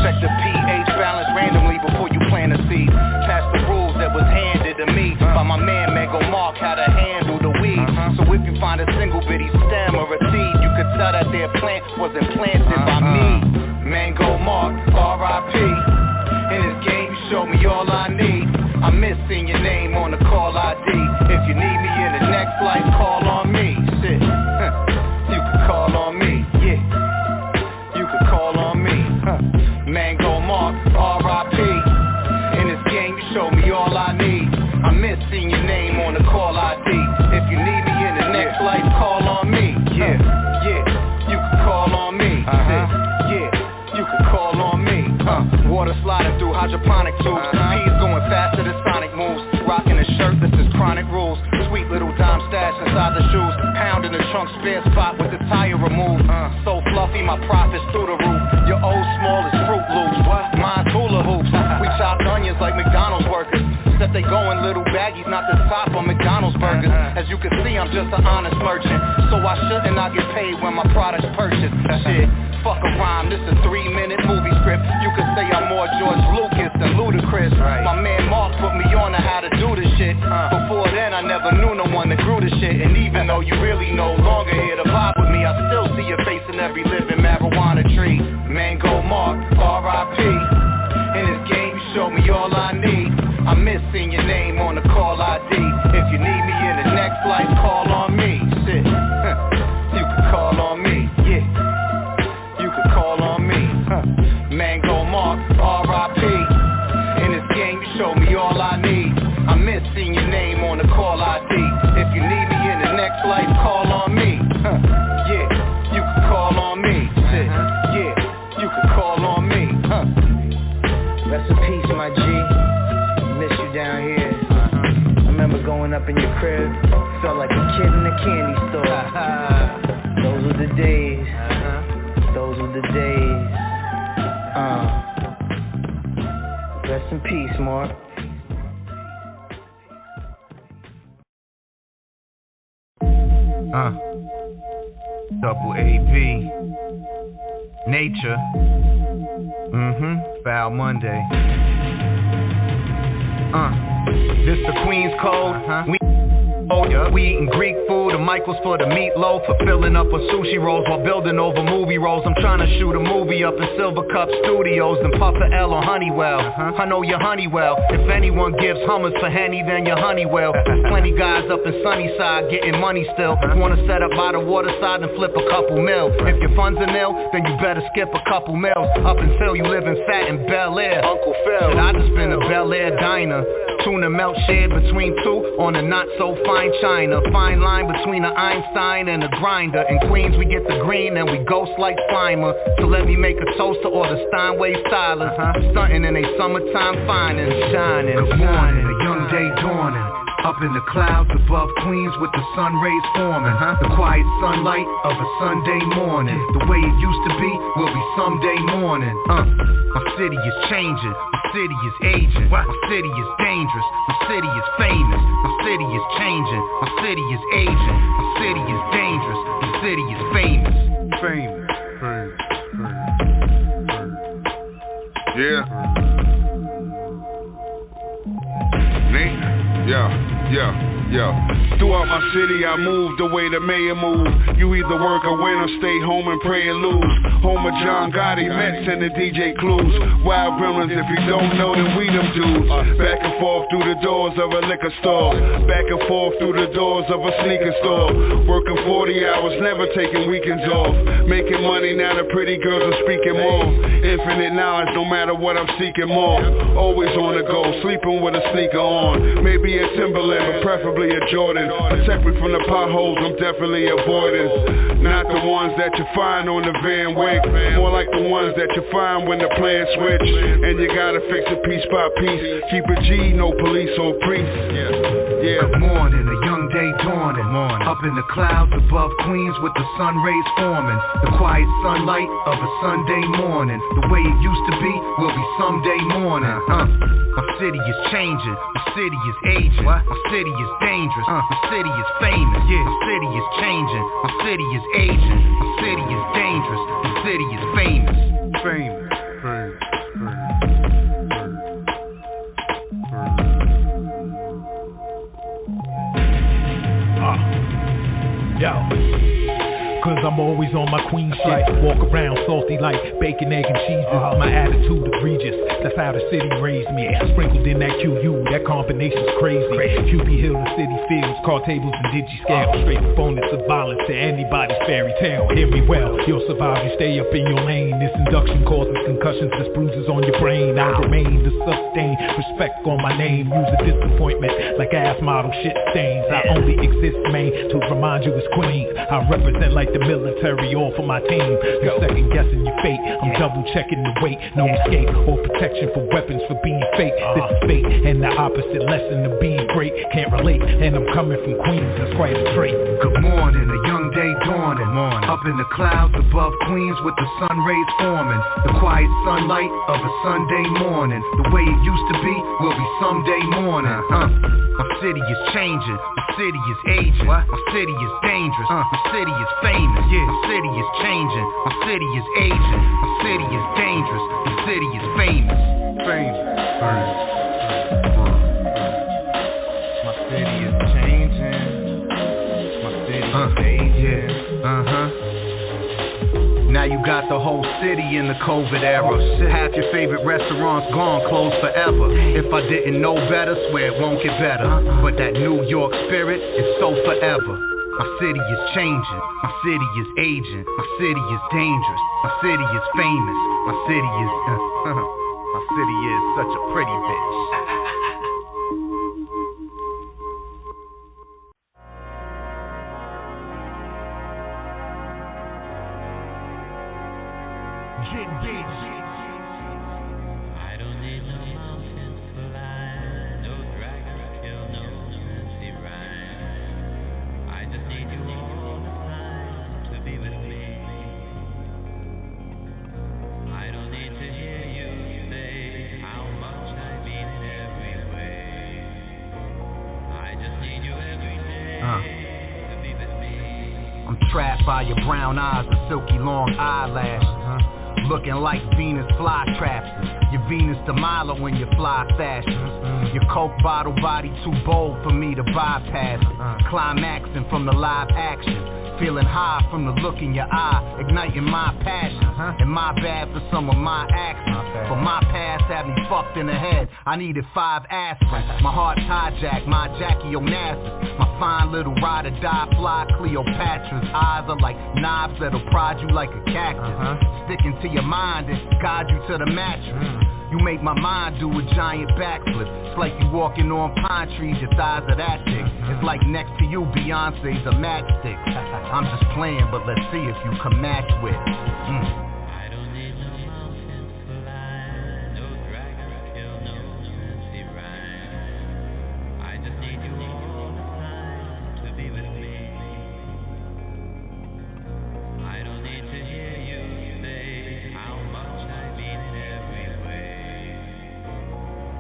Check the pH balance randomly before you plant a seed. Pass the rules that was handed to me by my man Mango Mark how to handle the weed. So if you find a single bitty stem or a seed, you could tell that their plant wasn't planted by me. Mango Mark, R.I.P. In this game you show me all I need. I miss seeing your name on the call ID. If you need me in the next life, call on me. Shit, you can call on me. Yeah, you can call on me. Mango Mark, R.I.P. In this game, you show me all I need. I miss seeing your name on the call ID. If you need me in the next life, call on me. Yeah, you can call on me. Yeah, you can call on me. Water sliding through hydroponic tubes. Peas going faster than Sonic moves. Rocking a shirt, this is chronic rules. Sweet little dime stash inside the shoes. Pound in the trunk spare spot with the tire removed. So fluffy, my profits through the roof. Your old small is Fruit Loops. Mine's hula hoops. We chopped onions like McDonald's workers. Except they go in little baggies, not the top on McDonald's burgers. As you can see, I'm just an honest merchant. So why shouldn't I get paid when my product's purchased? Shit, fuck a rhyme, this a 3-minute movie script. You could say I'm more George Lucas than Ludacris. My man Mark put me on to how to do this shit. Before then, I never knew no one that grew this shit. And even though you really no longer here to vibe with me, I still see your face in every living marijuana tree. Mango Mark, R.I.P. In this game, you show me all I need. I miss seeing your name on the call ID. If you need me in the next life, call on me. Shit, you can call on me. Yeah, you can call on me. Mango Mark, R.I.P. In this game, you show me all I need. I miss seeing your name on the call ID. If you need me in the next life, call on me. Yeah, you can call on me. Shit, yeah, you can call on me. Rest in peace, my G. Miss you down here. I remember going up in your crib. Felt like a kid in a candy store. Those were the days. Those were the days. Rest in peace, Mark. Double A.B. Nature. Foul Monday. This the Queen's Code. Oh, yeah. We eating Greek food, the Michaels for the meatloaf, for filling up with sushi rolls while building over movie rolls. I'm trying to shoot a movie up in Silver Cup Studios, then puff the L on Honeywell. I know you're Honeywell. If anyone gives hummers for Henny, then you're Honeywell. Plenty guys up in Sunnyside getting money still. Wanna set up by the waterside and flip a couple mil. If your funds are nil, then you better skip a couple mils. Up until you live in fat in Bel Air. Uncle Phil. I just been a Bel Air diner. Tuna melt shared between two on a not so fine china. Fine line between an Einstein and a grinder. In Queens we get the green and we ghost like Slimer. So let me make a toast to all the Steinway stylers. Stunting in a summertime finding, shining. Good morning, a young day dawning. Up in the clouds above Queens with the sun rays forming. The quiet sunlight of a Sunday morning. The way it used to be will be someday morning. My city is changing, my city is aging. My city is dangerous, my city is famous. My city is changing, my city is aging. My city is dangerous, my city is famous. Famous. Yeah. Nate? Yeah. Throughout my city, I moved the way the mayor moved. You either work or win or stay home and pray and lose. Home of John Gotti, Mets, and the DJ Clues. Wild gremlins, if you don't know, then we them dudes. Back and forth through the doors of a liquor store. Back and forth through the doors of a sneaker store. Working 40 hours, never taking weekends off. Making money, now the pretty girls are speaking more. Infinite knowledge, no matter what I'm seeking more. Always on the go, sleeping with a sneaker on. Maybe a Timberland, but preferably a Jordan. Protect me from the potholes, I'm definitely avoiding. Not the ones that you find on the Van Wyck. More like the ones that you find when the plans switch. And you gotta fix it piece by piece. Keep it G, no police or priest. Yeah. Good morning, a young day dawning. Up in the clouds above Queens with the sun rays forming. The quiet sunlight of a Sunday morning. The way it used to be will be someday morning. My city is changing, my city is aging. My city is dangerous, my city is famous. My city is changing, my city is aging. My city is dangerous, my city is famous. Famous. Yo, cause I'm always on my queen shit. Walk around salty like bacon, egg, and cheeses. My attitude egregious, that's how the city raised me. Sprinkled in that QU, that combination's crazy. QB Hill and City Fields, card tables and digi-scale. Straight opponents of violence to anybody's fairy tale. Hear me well, you'll survive, you stay up in your lane. This induction causes concussions, this bruises on your brain. I remain to sustain respect on my name. Use a disappointment like ass model shit stains. I only exist, man, to remind you it's queen. I represent like the military, all for my team. You're second guessing your fate, I'm double checking the weight. No escape or protection for weapons for being fake. This is fate and the opposite lesson of being great. Can't relate, and I'm coming from Queens, that's quite a trait. Good morning, a young day dawning. Up in the clouds above Queens with the sun rays forming. The quiet sunlight of a Sunday morning. The way it used to be will be someday morning. My city is changing, my city is aging. My city is dangerous, my city is famous. My city is changing, my city is aging. My city is dangerous, my city is famous. My city is changing, my city is aging. Now you got the whole city in the COVID era. Half your favorite restaurants gone, closed forever. If I didn't know better, swear it won't get better. But that New York spirit is so forever. My city is changing, my city is aging. My city is dangerous, my city is famous. My city is, my city is such a pretty bitch. I don't need no mountains to climb, no dragons kill, no fancy rhyme. I just need you all the time to be with me. I don't need to hear you say how much I mean in every way. I just need you every day to be with me. I'm trapped by your brown eyes and silky long eyelashes. looking like Venus flytraps. Your Venus de Milo in your fly fashion. Your Coke bottle body too bold for me to bypass. Climaxing from the live action. Feeling high from the look in your eye, igniting my passion. And my bad for some of my actions. For my past had me fucked in the head. I needed 5 aspirin. My heart's hijacked, my Jackie Onassis. My fine little ride or die fly Cleopatra's eyes are like knives that'll prod you like a cactus. Sticking to your mind and guide you to the mattress. You make my mind do a giant backflip. It's like you walking on pine trees, your thighs are that thick. It's like next to you, Beyonce's a matchstick. I'm just playing, but let's see if you can match with. I don't need no mountains to climb, no dragons kill, no fancy rhyme. I just need you all the time to be with me. I don't need to hear you say how much I mean it every way.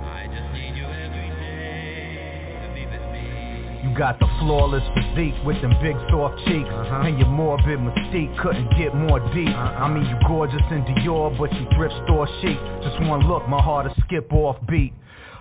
I just need you every day to be with me. You got the flawless physique with them big soft cheeks. And your morbid mystique couldn't get more deep. I mean, you gorgeous in Dior, but you thrift store chic. Just one look, my heart will skip off beat.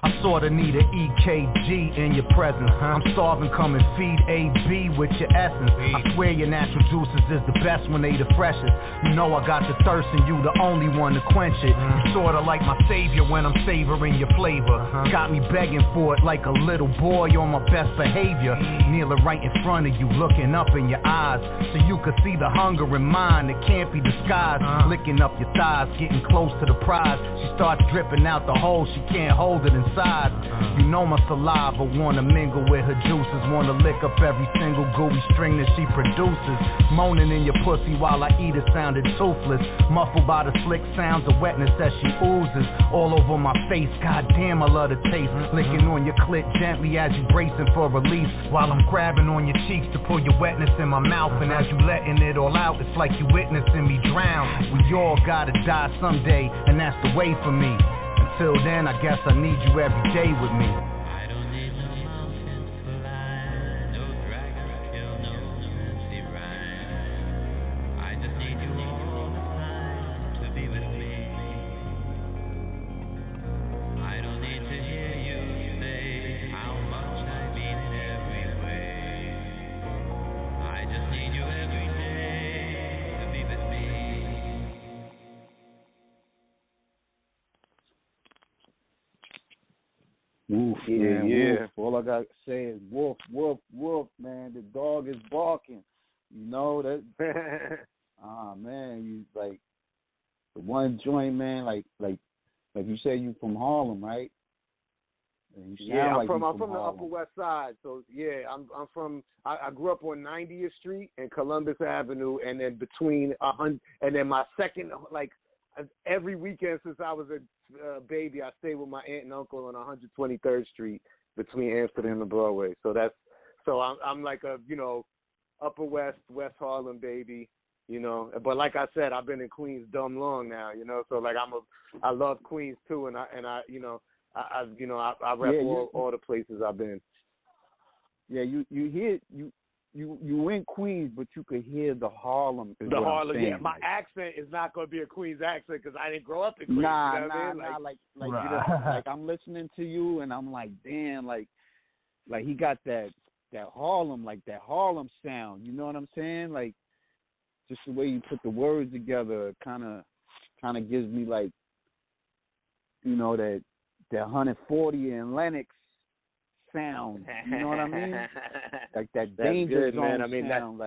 I sorta need an EKG in your presence. I'm starving, come and feed A.B. with your essence. I swear your natural juices is the best when they the freshest. You know I got the thirst and you the only one to quench it. You sorta like my savior when I'm savoring your flavor. Got me begging for it like a little boy on my best behavior. Kneeling right in front of you, looking up in your eyes, so you could see the hunger in mine that can't be disguised. Licking up your thighs, getting close to the prize. She starts dripping out the hole, she can't hold it inside. You know my saliva wanna mingle with her juices, wanna lick up every single gooey string that she produces. Moaning in your pussy while I eat it sounded toothless, muffled by the slick sounds of wetness that she oozes all over my face. Goddamn, I love the taste. Licking on your clit gently as you bracing for release, while I'm grabbing on your cheeks to pull your wetness in my mouth. And as you letting it all out, it's like you witnessing me drown. We all gotta die someday, and that's the way for me. Until then, I guess I need you every day with me. I don't need no mountains to climb, no dragons kill, no fancy rhyme. I just need you all the time to be with me. I don't need to hear you say how much I mean it every way. I just need you every day to be with me. Woof, Yeah, man, yeah. woof. All I gotta say is woof, woof, woof, man. The dog is barking. You know that. Man, you like the one joint, man. Like you said, you from Harlem, right? And you sound like I'm you from the Harlem. Upper West Side. So yeah, I'm from. I grew up on 90th Street and Columbus Avenue, and then between and then my second, like every weekend since I was a baby, I stayed with my aunt and uncle on 123rd Street between Amsterdam and Broadway. So I'm like a Upper West Harlem baby. But like I said, I've been in Queens dumb long now. So like I love Queens too, and I rep all the places I've been. Yeah, you hear you in Queens, but you could hear the Harlem. The Harlem, yeah. My accent is not going to be a Queens accent because I didn't grow up in Queens. Nah, like like I'm listening to you and I'm like, damn, like he got that Harlem, like that Harlem sound. You know what I'm saying? Like just the way you put the words together, kind of gives me like, that 140 and Lennox sound. You know what I mean? Like that danger zone man. I mean, sound.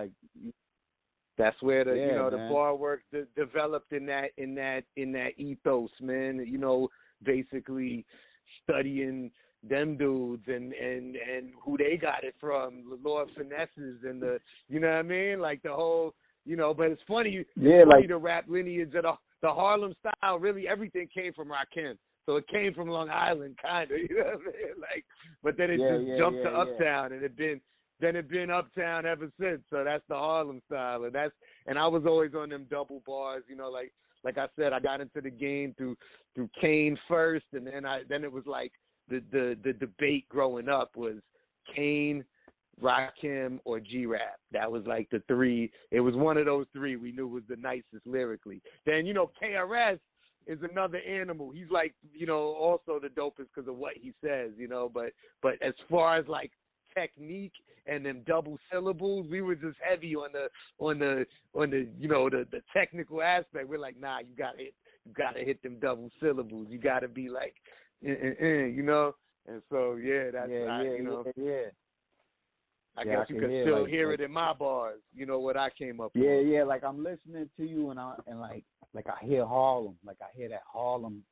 That's where the the bar work developed in that ethos, man. Basically studying them dudes and who they got it from, the Lord Finesses and the, you know what I mean? Like the whole, but it's funny. The rap lineage of the Harlem style. Really, everything came from Rakim. So it came from Long Island, kind of, you know what I mean? But then it jumped to Uptown, and it been Uptown ever since. So that's the Harlem style, and I was always on them double bars, like I said, I got into the game through Kane first, and then it was like the debate growing up was Kane Rakim, or G-Rap. That was like the three. It was one of those three we knew was the nicest lyrically. Then, KRS is another animal. He's like, also the dopest because of what he says, but as far as like technique and them double syllables, we were just heavy on the the technical aspect. We're like, nah, you gotta hit them double syllables. You gotta be like, And so I guess you can still hear it in my bars. What I came up with. Yeah. Like I'm listening to you and I hear Harlem. Like I hear that Harlem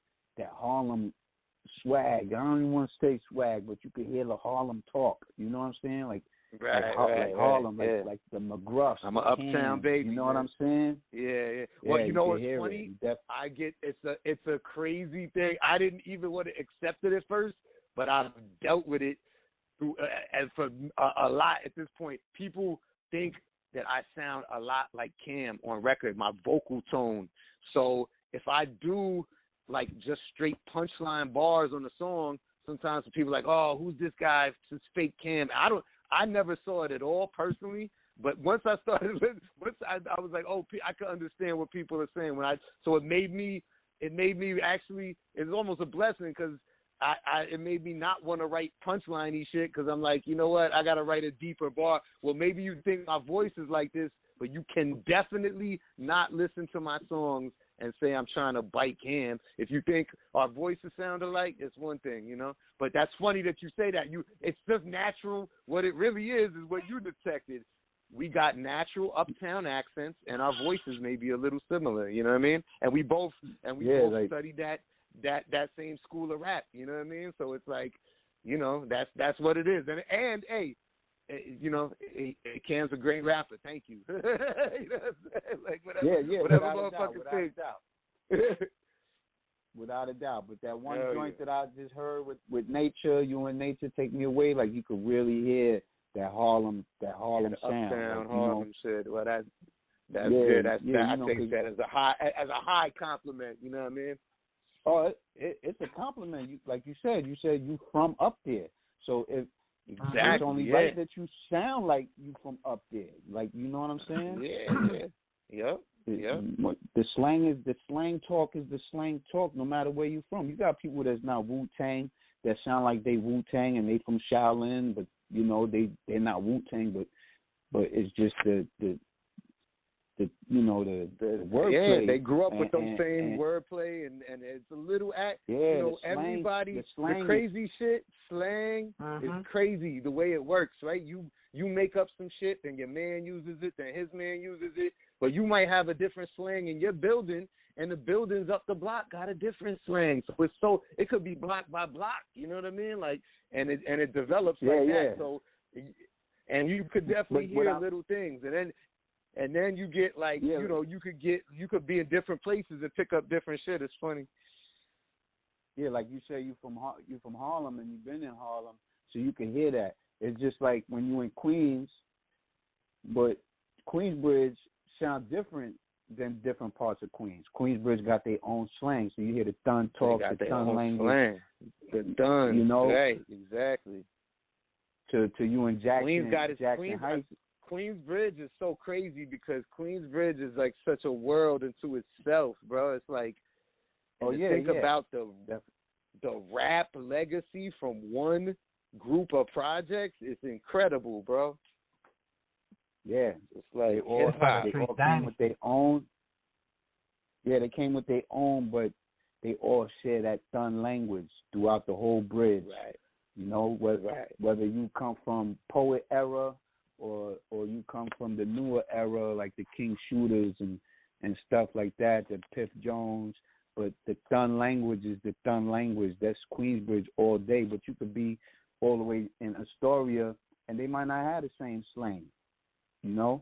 swag. I don't even want to say swag, but you can hear the Harlem talk. You know what I'm saying? Like Harlem, like the McGruffs. I'm an uptown baby. You know what I'm saying? Yeah. Well, what's funny? I get it's a crazy thing. I didn't even want to accept it at first, but I've dealt with it and for a lot at this point. People think that I sound a lot like Cam on record, my vocal tone. So if I do like just straight punchline bars on the song, sometimes people are like, oh, who's this guy? It's fake Cam. I never saw it at all personally, but once I started, I was like, oh, I could understand what people are saying so it made me actually, it's almost a blessing because it made me not want to write punchline-y shit because I'm like, you know what, I got to write a deeper bar. Well, maybe you think my voice is like this, but you can definitely not listen to my songs and say I'm trying to bite Cam. If you think our voices sound alike, it's one thing, But that's funny that you say that. It's just natural. What it really is what you detected. We got natural uptown accents, and our voices may be a little similar. You know what I mean? And we both studied that same school of rap. You know what I mean? So it's like, that's what it is. And hey, Cam's a great rapper. Thank you. You know what I'm saying? Like whatever motherfucker thinks. Without a doubt. But that one joint that I just heard with Nature, You and Nature, Take Me Away, like you could really hear that Harlem sound. Uptown Harlem shit. Well, that's good. I take that as a high compliment. You know what I mean? Oh, it's a compliment. Like you said you from up there. So exactly, it's only right that you sound like you from up there. Like, you know what I'm saying? Yeah. Yep. The slang talk is the slang talk no matter where you're from. You got people that's not Wu-Tang that sound like they Wu-Tang and they from Shaolin, but they're not Wu-Tang, but it's just the wordplay. Yeah, they grew up with those same wordplay and it's a little everybody the crazy shit, slang is crazy the way it works, right? You make up some shit, then your man uses it, then his man uses it, but you might have a different slang in your building, and the buildings up the block got a different slang. So it could be block by block, you know what I mean? Like, and it develops that. So, and you could definitely hear little things, and then you get like you could be in different places and pick up different shit. It's funny. Yeah, like you say, you from Harlem and you've been in Harlem, so you can hear that. It's just like when you in Queens, but Queensbridge sound different than different parts of Queens. Queensbridge got their own slang, so you hear the Thun talk, the Thun language, the Thun. Right? Exactly. To you and Jackson. Queens got its Jackson Heights. Queensbridge is so crazy because Queensbridge is like such a world into itself, bro. It's like, think about the rap legacy from one group of projects. It's incredible, bro. Yeah, it's like they all came with their own. Yeah, they came with their own, but they all share that Thun language throughout the whole bridge. Right. Whether you come from Poet era or you come from the newer era, like the King Shooters and stuff like that, the Piff Jones. But the Thun language is the Thun language. That's Queensbridge all day. But you could be all the way in Astoria, and they might not have the same slang. Nah,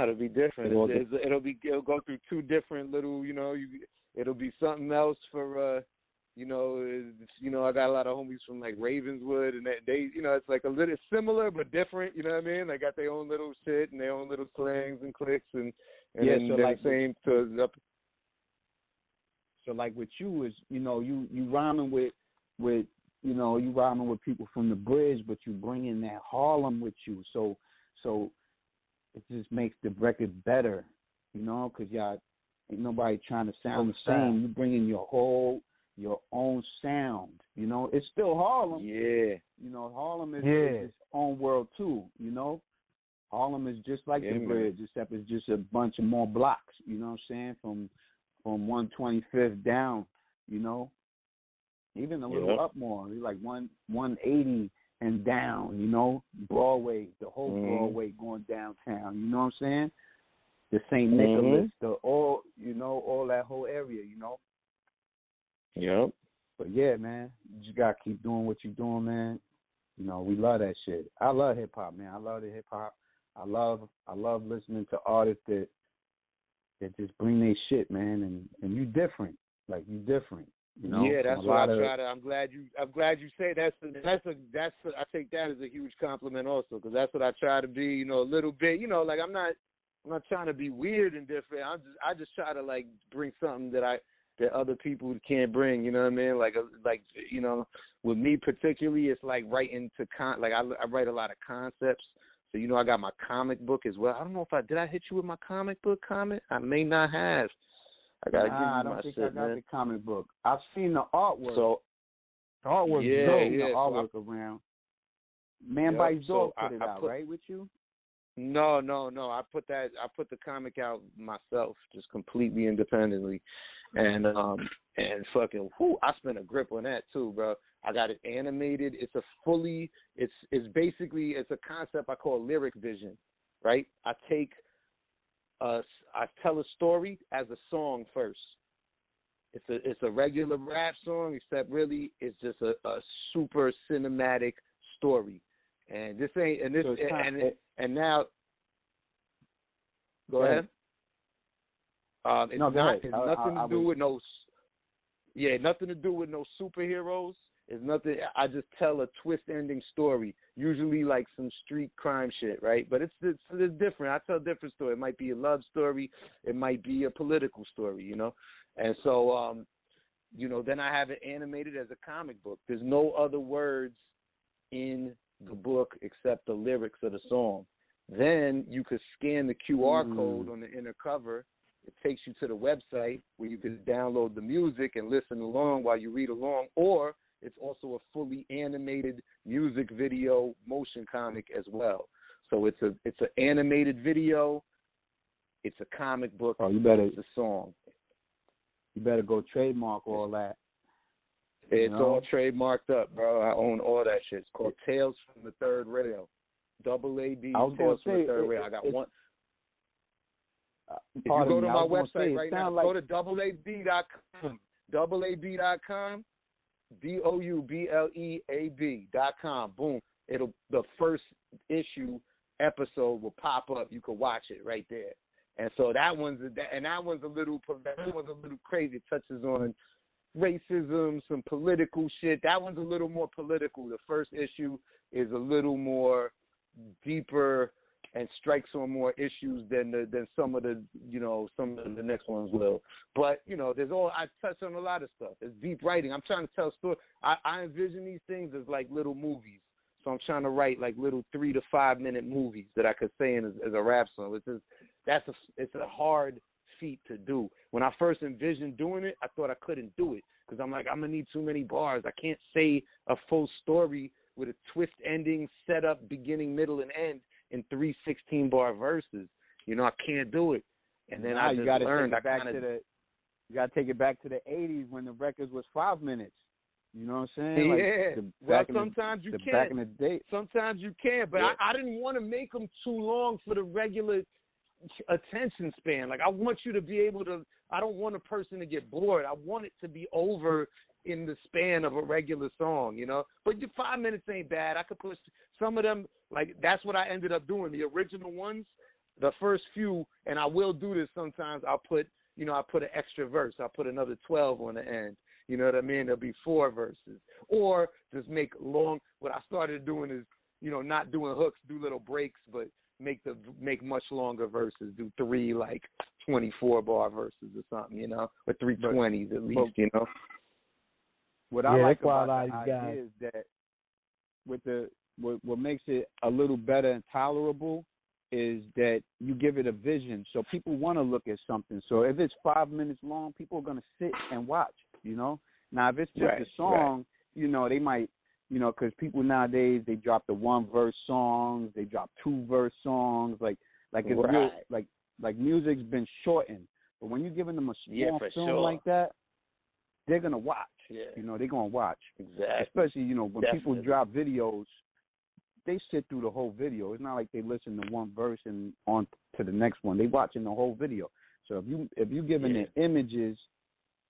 it'll be different. It'll go through two different little. It'll be something else for. I got a lot of homies from like Ravenswood, and they it's like a little similar but different. You know what I mean? They got their own little shit and their own little slangs and clicks, and then so they're like the same to up. So like with you is you rhyming with you know, you riding with people from the bridge, but you bring in that Harlem with you. So it just makes the record better, you know, because y'all ain't nobody trying to sound the same. You bring in your own sound, you know. It's still Harlem. Yeah. You know, Harlem is its own world too, you know. Harlem is just like the bridge, except it's just a bunch of more blocks, you know what I'm saying, from 125th down, you know. Even a little up more, like 180 and down, you know, Broadway, the whole Broadway going downtown, you know what I'm saying? The St. Nicholas, all that whole area, you know. Yep. But yeah, man, you just gotta keep doing what you're doing, man. You know, we love that shit. I love hip hop, man. I love the hip hop. I love listening to artists that just bring their shit, man, and you different. Like you different. You know? Yeah, that's what I try to. I'm glad you say that's. I take that as a huge compliment also, because that's what I try to be. You know, a little bit. You know, like I'm not trying to be weird and different. I just try to like bring something that other people can't bring. You know what I mean? Like you know, with me particularly, it's like writing to I write a lot of concepts. So you know, I got my comic book as well. I don't know if did I hit you with my comic book comment? I may not have. I gotta give you I don't my think shit, I got man. the comic book. I've seen the artwork. So the artwork, the artwork around. Man Bites Dog put it out, right, with you? No. I put the comic out myself, just completely independently, and fucking, I spent a grip on that too, bro. I got it animated. It's basically a concept I call lyric vision, right? I tell a story as a song first. It's a regular rap song, except really it's just a super cinematic story. And this ain't and now go ahead. It's no, go ahead. Nothing to do with no superheroes. It's nothing. I just tell a twist ending story, usually like some street crime shit, right? But it's different. I tell a different story. It might be a love story. It might be a political story, you know. And so, you know, then I have it animated as a comic book. There's no other words in the book except the lyrics of the song. Then you could scan the QR code on the inner cover. It takes you to the website where you can download the music and listen along while you read along, or it's also a fully animated music video motion comic as well. So it's an animated video, it's a comic book, it's a song. You better go trademark all that. It's all trademarked up, bro. I own all that shit. It's called Tales from the Third Rail. Double A.B. Tales from the Third Rail. I got one. If you go to my website right now, go to doubleab.com. Doubleab.com. DOUBLEAB.com. Boom. The first issue episode will pop up. You can watch it right there. And so that one's a little crazy. It touches on racism, some political shit. That one's a little more political. The first issue is a little more deeper and strikes on more issues than some of the next ones will. But I touch on a lot of stuff. It's deep writing. I'm trying to tell stories. I envision these things as like little movies. So I'm trying to write like little 3 to 5 minute movies that I could say as a rap song. It's a hard feat to do. When I first envisioned doing it, I thought I couldn't do it because I'm like, I'm gonna need too many bars. I can't say a full story with a twist ending, setup, beginning, middle, and end in 3 16-bar verses. I can't do it. And then I just learned. You gotta take it back to the 80s when the records was 5 minutes. You know what I'm saying? Sometimes you can. Back in the day. Sometimes you can, but I didn't want to make them too long for the regular attention span. Like, I want you to be able to, I don't want a person to get bored. I want it to be over in the span of a regular song, But your 5 minutes ain't bad. I could push some of them, like, that's what I ended up doing. The original ones, the first few, and I will do this sometimes, I'll put an extra verse. I'll put another 12 on the end. You know what I mean? There'll be 4 verses. Or just make long, what I started doing is, not doing hooks, do little breaks, but make much longer verses, do 3 like 24-bar verses or something, or 3 20s at least, what I like that's why about a lot the of these idea is that with what makes it a little better and tolerable is that you give it a vision, so people want to look at something. So if it's 5 minutes long, people are going to sit and watch, you know. Now, if it's just a song, you know, they might, you know, because people nowadays, they drop the 1-verse songs, they drop 2-verse songs, like it's real, like music's been shortened. But when you're giving them a small film like that, they're going to watch. Yeah. You know, they're going to watch. Exactly. Especially, you know, when people drop videos, they sit through the whole video. It's not like they listen to one verse and on to the next one. They watching the whole video. So if you giving it images,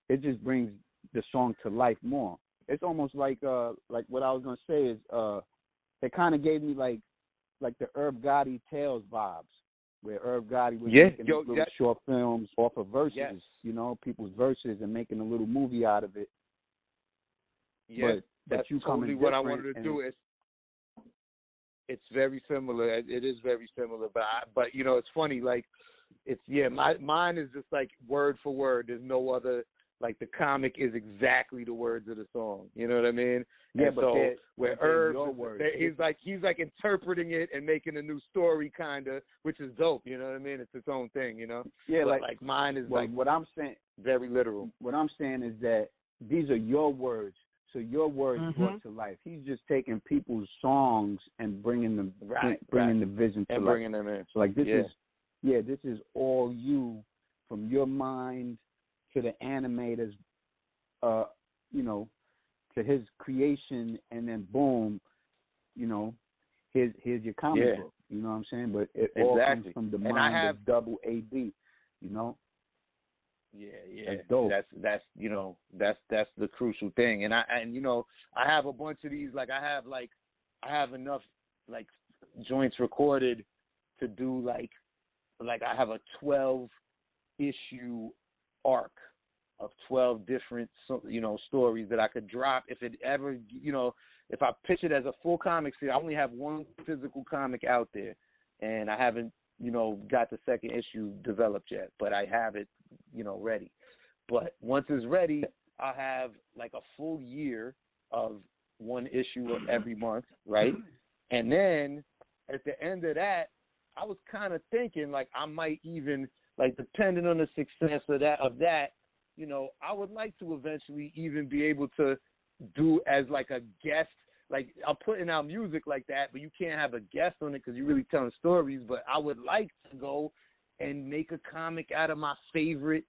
it just brings the song to life more. It's almost like what I was gonna say is it kind of gave me like the Irv Gotti Tales vibes, where Irv Gotti was making little short films off of verses, you know, people's verses and making a little movie out of it. Yeah, but that's you totally what I wanted to do. It's very similar. It is very similar, but you know, it's funny. Like, it's mine is just like word for word. There's no other. Like, the comic is exactly the words of the song. You know what I mean? Yeah, and but so where Irv, he's like interpreting it and making a new story, kind of, which is dope. You know what I mean? It's its own thing. You know? Yeah, but like mine is like what I'm saying. Very literal. What I'm saying is that these are your words. So your words brought to life. He's just taking people's songs and bringing them, bringing the vision to and life. bringing them in. So like this is all you, from your mind to the animators, you know, to his creation, and then boom, you know, here's your comic book. You know what I'm saying? But it all comes from the mind of Double A.B. You know. Yeah. That's you know, that's the crucial thing. And you know, I have a bunch of these. Like I have enough like joints recorded to do like I have a 12-issue arc of 12 different, you know, stories that I could drop if it ever, you know, if I pitch it as a full comic series. I only have one physical comic out there, and I haven't, you know, got the second issue developed yet, but I have it, you know, ready. But once it's ready, I'll have like a full year of one issue every month, right? And then at the end of that, I was kind of thinking like I might even, like, depending on the success of that, you know, I would like to eventually even be able to do as like a guest. Like, I'm putting out music like that, but you can't have a guest on it because you're really telling stories. But I would like to go and make a comic out of my favorite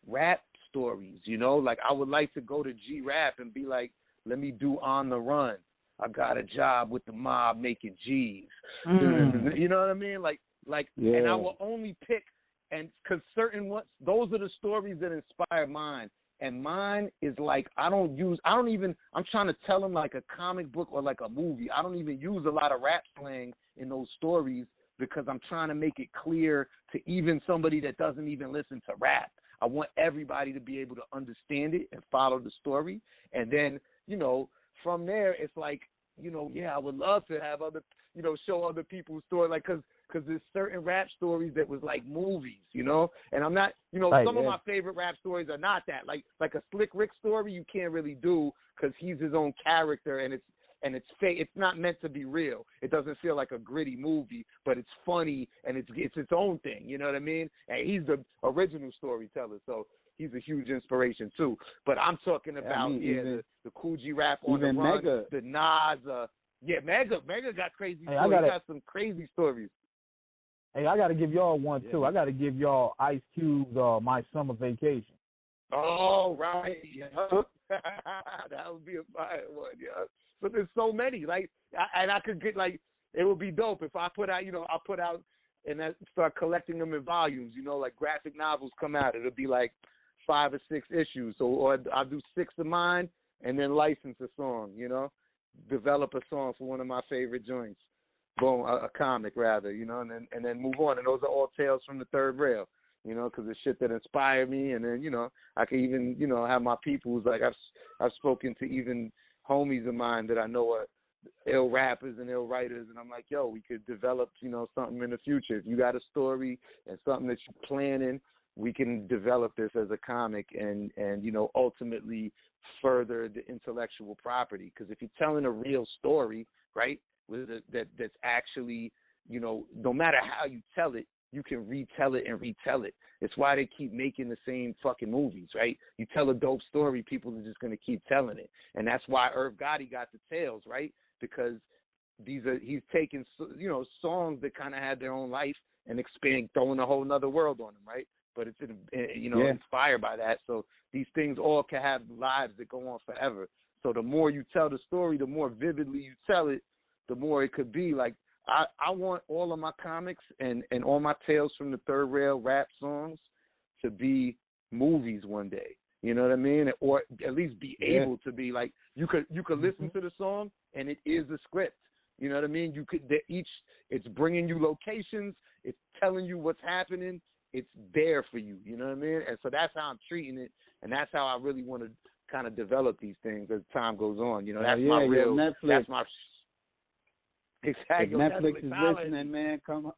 rap stories, you know? Like, I would like to go to G-Rap and be like, let me do On the Run. I got a job with the mob making G's. You know what I mean? Like, and I will only pick, and because certain ones, those are the stories that inspire mine. And mine is like, I'm trying to tell them like a comic book or like a movie. I don't even use a lot of rap slang in those stories because I'm trying to make it clear to even somebody that doesn't even listen to rap. I want everybody to be able to understand it and follow the story. And then, you know, from there, it's like, you know, I would love to have other, you know, show other people's story, like, because there's certain rap stories that was like movies, you know, and I'm not, you know, some of my favorite rap stories are not that, like a Slick Rick story you can't really do because he's his own character and it's fake. It's not meant to be real. It doesn't feel like a gritty movie, but it's funny and it's its own thing. You know what I mean? And he's the original storyteller, so he's a huge inspiration too. But I'm talking about the Cool G Rap on the Run, Mega. the Nas. Mega got crazy stories. He got some crazy stories. Hey, I got to give y'all one too. I got to give y'all Ice Cube's My Summer Vacation. Oh, right. Yeah. That would be a fire one, yeah. But there's so many, like, and I could get, like, it would be dope if I put out, you know, and I start collecting them in volumes, you know, like graphic novels come out. It'll be like 5 or 6 issues. So, or I'll do 6 of mine and then license a song, you know, develop a song for one of my favorite joints. Boom, a comic rather, you know, and then move on. And those are all tales from the third rail, you know, because it's shit that inspired me. And then, you know, I can even, you know, have my peoples, like I've spoken to even homies of mine that I know are ill rappers and ill writers, and I'm like, yo, we could develop, you know, something in the future. If you got a story and something that you're planning, we can develop this as a comic and ultimately further the intellectual property. Because if you're telling a real story, right, that's actually, no matter how you tell it, you can retell it and retell it. It's why they keep making the same fucking movies, right? You tell a dope story, people are just going to keep telling it. And that's why Irv Gotti got the tales, right? Because he's taking, songs that kind of had their own life and throwing a whole nother world on them, right? But it's, inspired by that. So these things all can have lives that go on forever. So the more you tell the story, the more vividly you tell it, the more it could be. Like, I want all of my comics and all my Tales from the Third Rail rap songs to be movies one day. You know what I mean? Or at least be able to be like, you could listen to the song and it is a script. You know what I mean? It's bringing you locations, it's telling you what's happening, it's there for you. You know what I mean? And so that's how I'm treating it, and that's how I really want to kind of develop these things as time goes on. That's my real. Netflix. That's my. Exactly. If Netflix is listening, man, come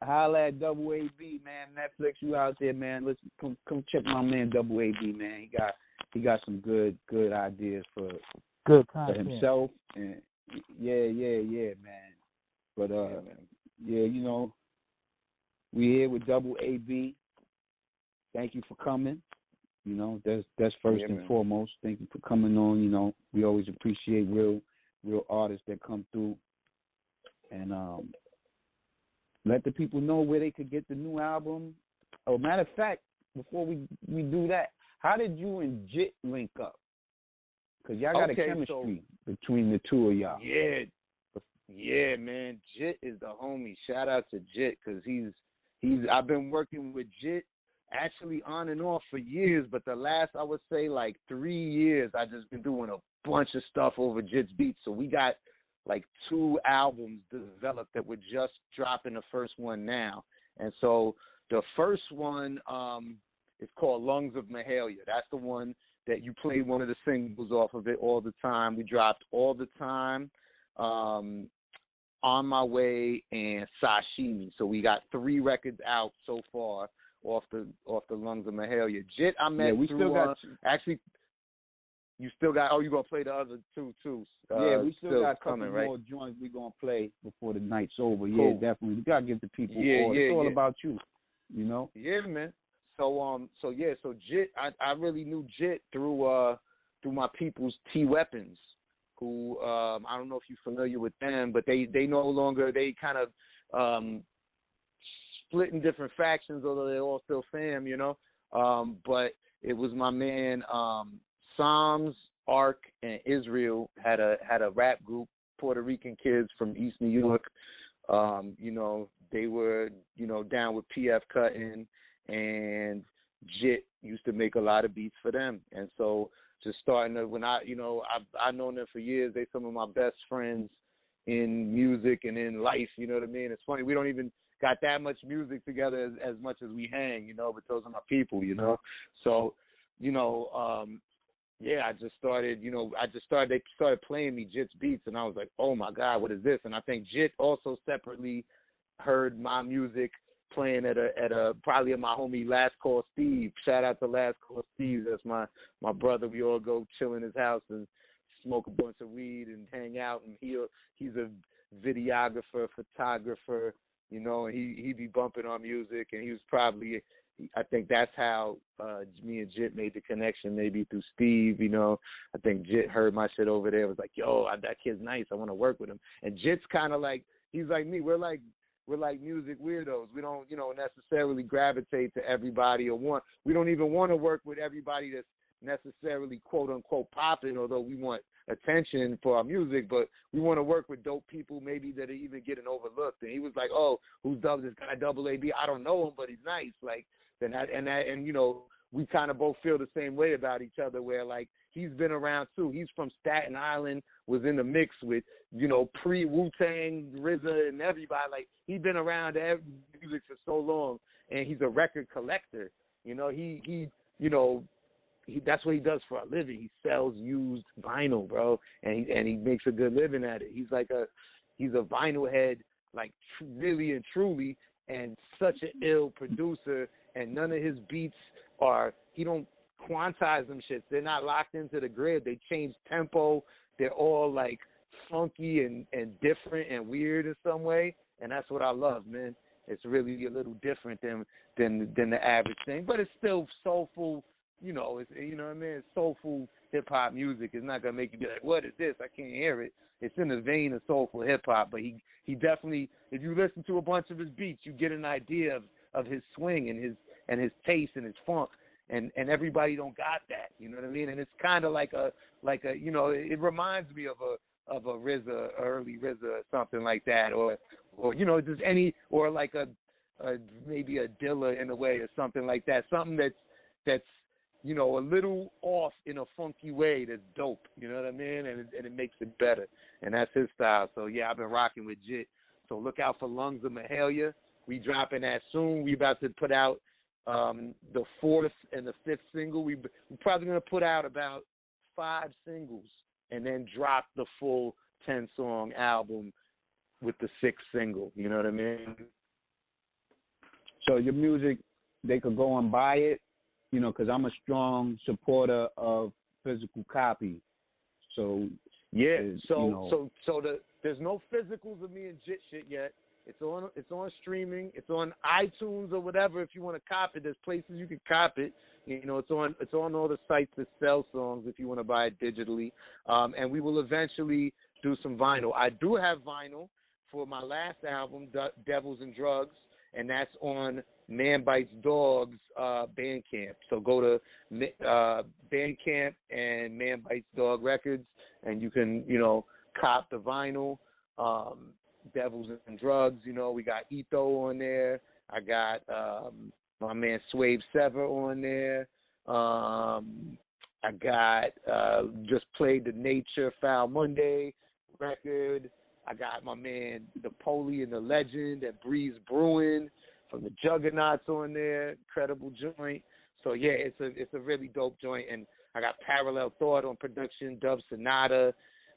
holla at Double A.B, man. Netflix, you out there, man. Listen, come check my man Double A.B, man. He got some good ideas for himself, and yeah, man. But we here with Double A.B. Thank you for coming. That's first and foremost. Thank you for coming on. We always appreciate real artists that come through. And let the people know where they could get the new album. Oh, matter of fact, before we do that, how did you and Jit link up? Because y'all got a chemistry between the two of y'all. Yeah, man. Jit is the homie. Shout out to Jit, because I've been working with Jit actually on and off for years, but the last, I would say, like 3 years, I just been doing a bunch of stuff over Jit's beats. So we got like 2 albums developed that we're just dropping the first one now. And so the first one is called Lungs of Mahalia. That's the one that you played one of the singles off of it all the time. We dropped All the Time, On My Way, and Sashimi. So we got 3 records out so far off the Lungs of Mahalia. Jit, I met through, actually. You still got? Oh, you gonna play the other 2 too? We still got a couple coming, more joints we gonna play before the night's over. Cool. Yeah, definitely. We gotta give the people all. It's all about you, Yeah, man. So Jit, I really knew Jit through my people's T Weapons, who I don't know if you're familiar with them, but they no longer, they kind of split in different factions, although they're all still fam, But it was my man. Psalms, Ark, and Israel had a rap group, Puerto Rican kids from East New York. They were, down with PF Cuttin, and Jit used to make a lot of beats for them. And so just starting to, when I've known them for years, they some of my best friends in music and in life, you know what I mean? It's funny, we don't even got that much music together as much as we hang, but those are my people, So, I just started, they started playing me Jit's beats, and I was like, oh my God, what is this? And I think Jit also separately heard my music playing at probably at my homie Last Call Steve. Shout out to Last Call Steve. That's my brother. We all go chill in his house and smoke a bunch of weed and hang out, and he's a videographer, photographer, and he be bumping our music, and he was probably, I think that's how me and Jit made the connection, maybe through Steve. I think Jit heard my shit over there, was like, yo, that kid's nice, I want to work with him. And Jit's kind of like, he's like me, we're like music weirdos. We don't necessarily gravitate to everybody, we don't even want to work with everybody that's necessarily quote unquote popping, although we want attention for our music, but we want to work with dope people maybe that are even getting overlooked. And he was like, oh, who's this guy Double A.B? I don't know him, but he's nice. Like, we kind of both feel the same way about each other, where like he's been around too. He's from Staten Island, was in the mix with, pre-Wu-Tang, RZA, and everybody. Like, he's been around music for so long, and he's a record collector. That's what he does for a living. He sells used vinyl, bro, and he makes a good living at it. He's a vinyl head, like really and truly, and such an ill producer. and none of his beats he don't quantize them shits. They're not locked into the grid. They change tempo. They're all like funky and different and weird in some way, and that's what I love, man. It's really a little different than the average thing, but it's still soulful. You know, what I mean? It's soulful hip hop music. It's not gonna make you be like, "What is this? I can't hear it." It's in the vein of soulful hip hop, but he definitely, if you listen to a bunch of his beats, you get an idea of his swing and his taste and his funk, and everybody don't got that. You know what I mean? And it's kind of like a it reminds me of a RZA, early RZA, or something like that, or just any, or like a maybe a Dilla in a way, or something like that. Something that's a little off in a funky way that's dope. You know what I mean? And it makes it better. And that's his style. So yeah, I've been rocking with Jit. So look out for Lungs of Mahalia. We dropping that soon. We about to put out the 4th and the 5th single. We're probably gonna put out about 5 singles and then drop the full 10-song album with the 6th single. You know what I mean? So your music, they could go and buy it, because I'm a strong supporter of physical copy. So yeah, there's no physicals of me and Jit shit yet. It's on streaming. It's on iTunes or whatever. If you want to cop it, there's places you can cop it. It's on all the sites that sell songs if you want to buy it digitally. And we will eventually do some vinyl. I do have vinyl for my last album, Devils and Drugs, and that's on Man Bites Dog's Bandcamp. So go to Bandcamp and Man Bites Dog Records, and you can, cop the vinyl. Devils and Drugs, we got Ito on there. I got my man Swave Sever on there. I got just played the Nature Foul Monday record. I got my man the Poli and the Legend and Breeze Brewing from the Juggernauts on there. Incredible joint. So yeah, it's a really dope joint. And I got Parallel Thought on production, Dub Sonata,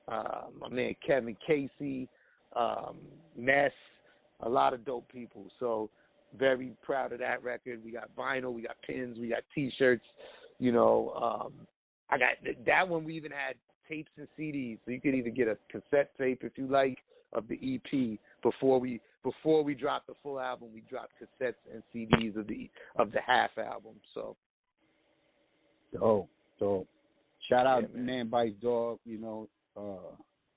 my man Kevin Casey, Ness, a lot of dope people. So very proud of that record. We got vinyl, we got pins, we got T-shirts. I got that one. We even had tapes and CDs, so you could even get a cassette tape if you like of the EP before we dropped the full album. We dropped cassettes and CDs of the half album. So dope. Shout out Man Bites Dog.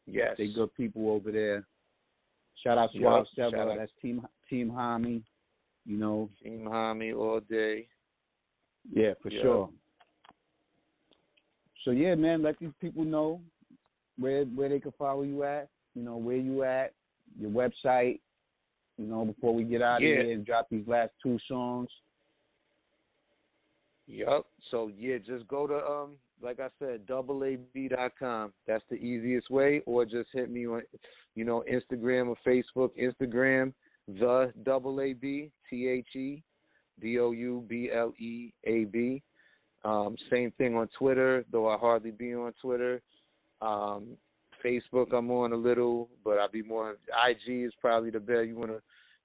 Yes, they good people over there. Shout out Suave Sever. That's Team Hami. Team Hami all day. Yeah, for sure. So yeah, man, let these people know where they can follow you at. Where you at, your website. Before we get out of here and drop these last 2 songs. Yup. So yeah, just go to like I said, DoubleAB.com. That's the easiest way, or just hit me on, Instagram or Facebook. Instagram, the Double A.B, TheDoubleAB. Same thing on Twitter, though I hardly be on Twitter. Facebook, I'm on a little, but I'll be more on IG is probably the best. You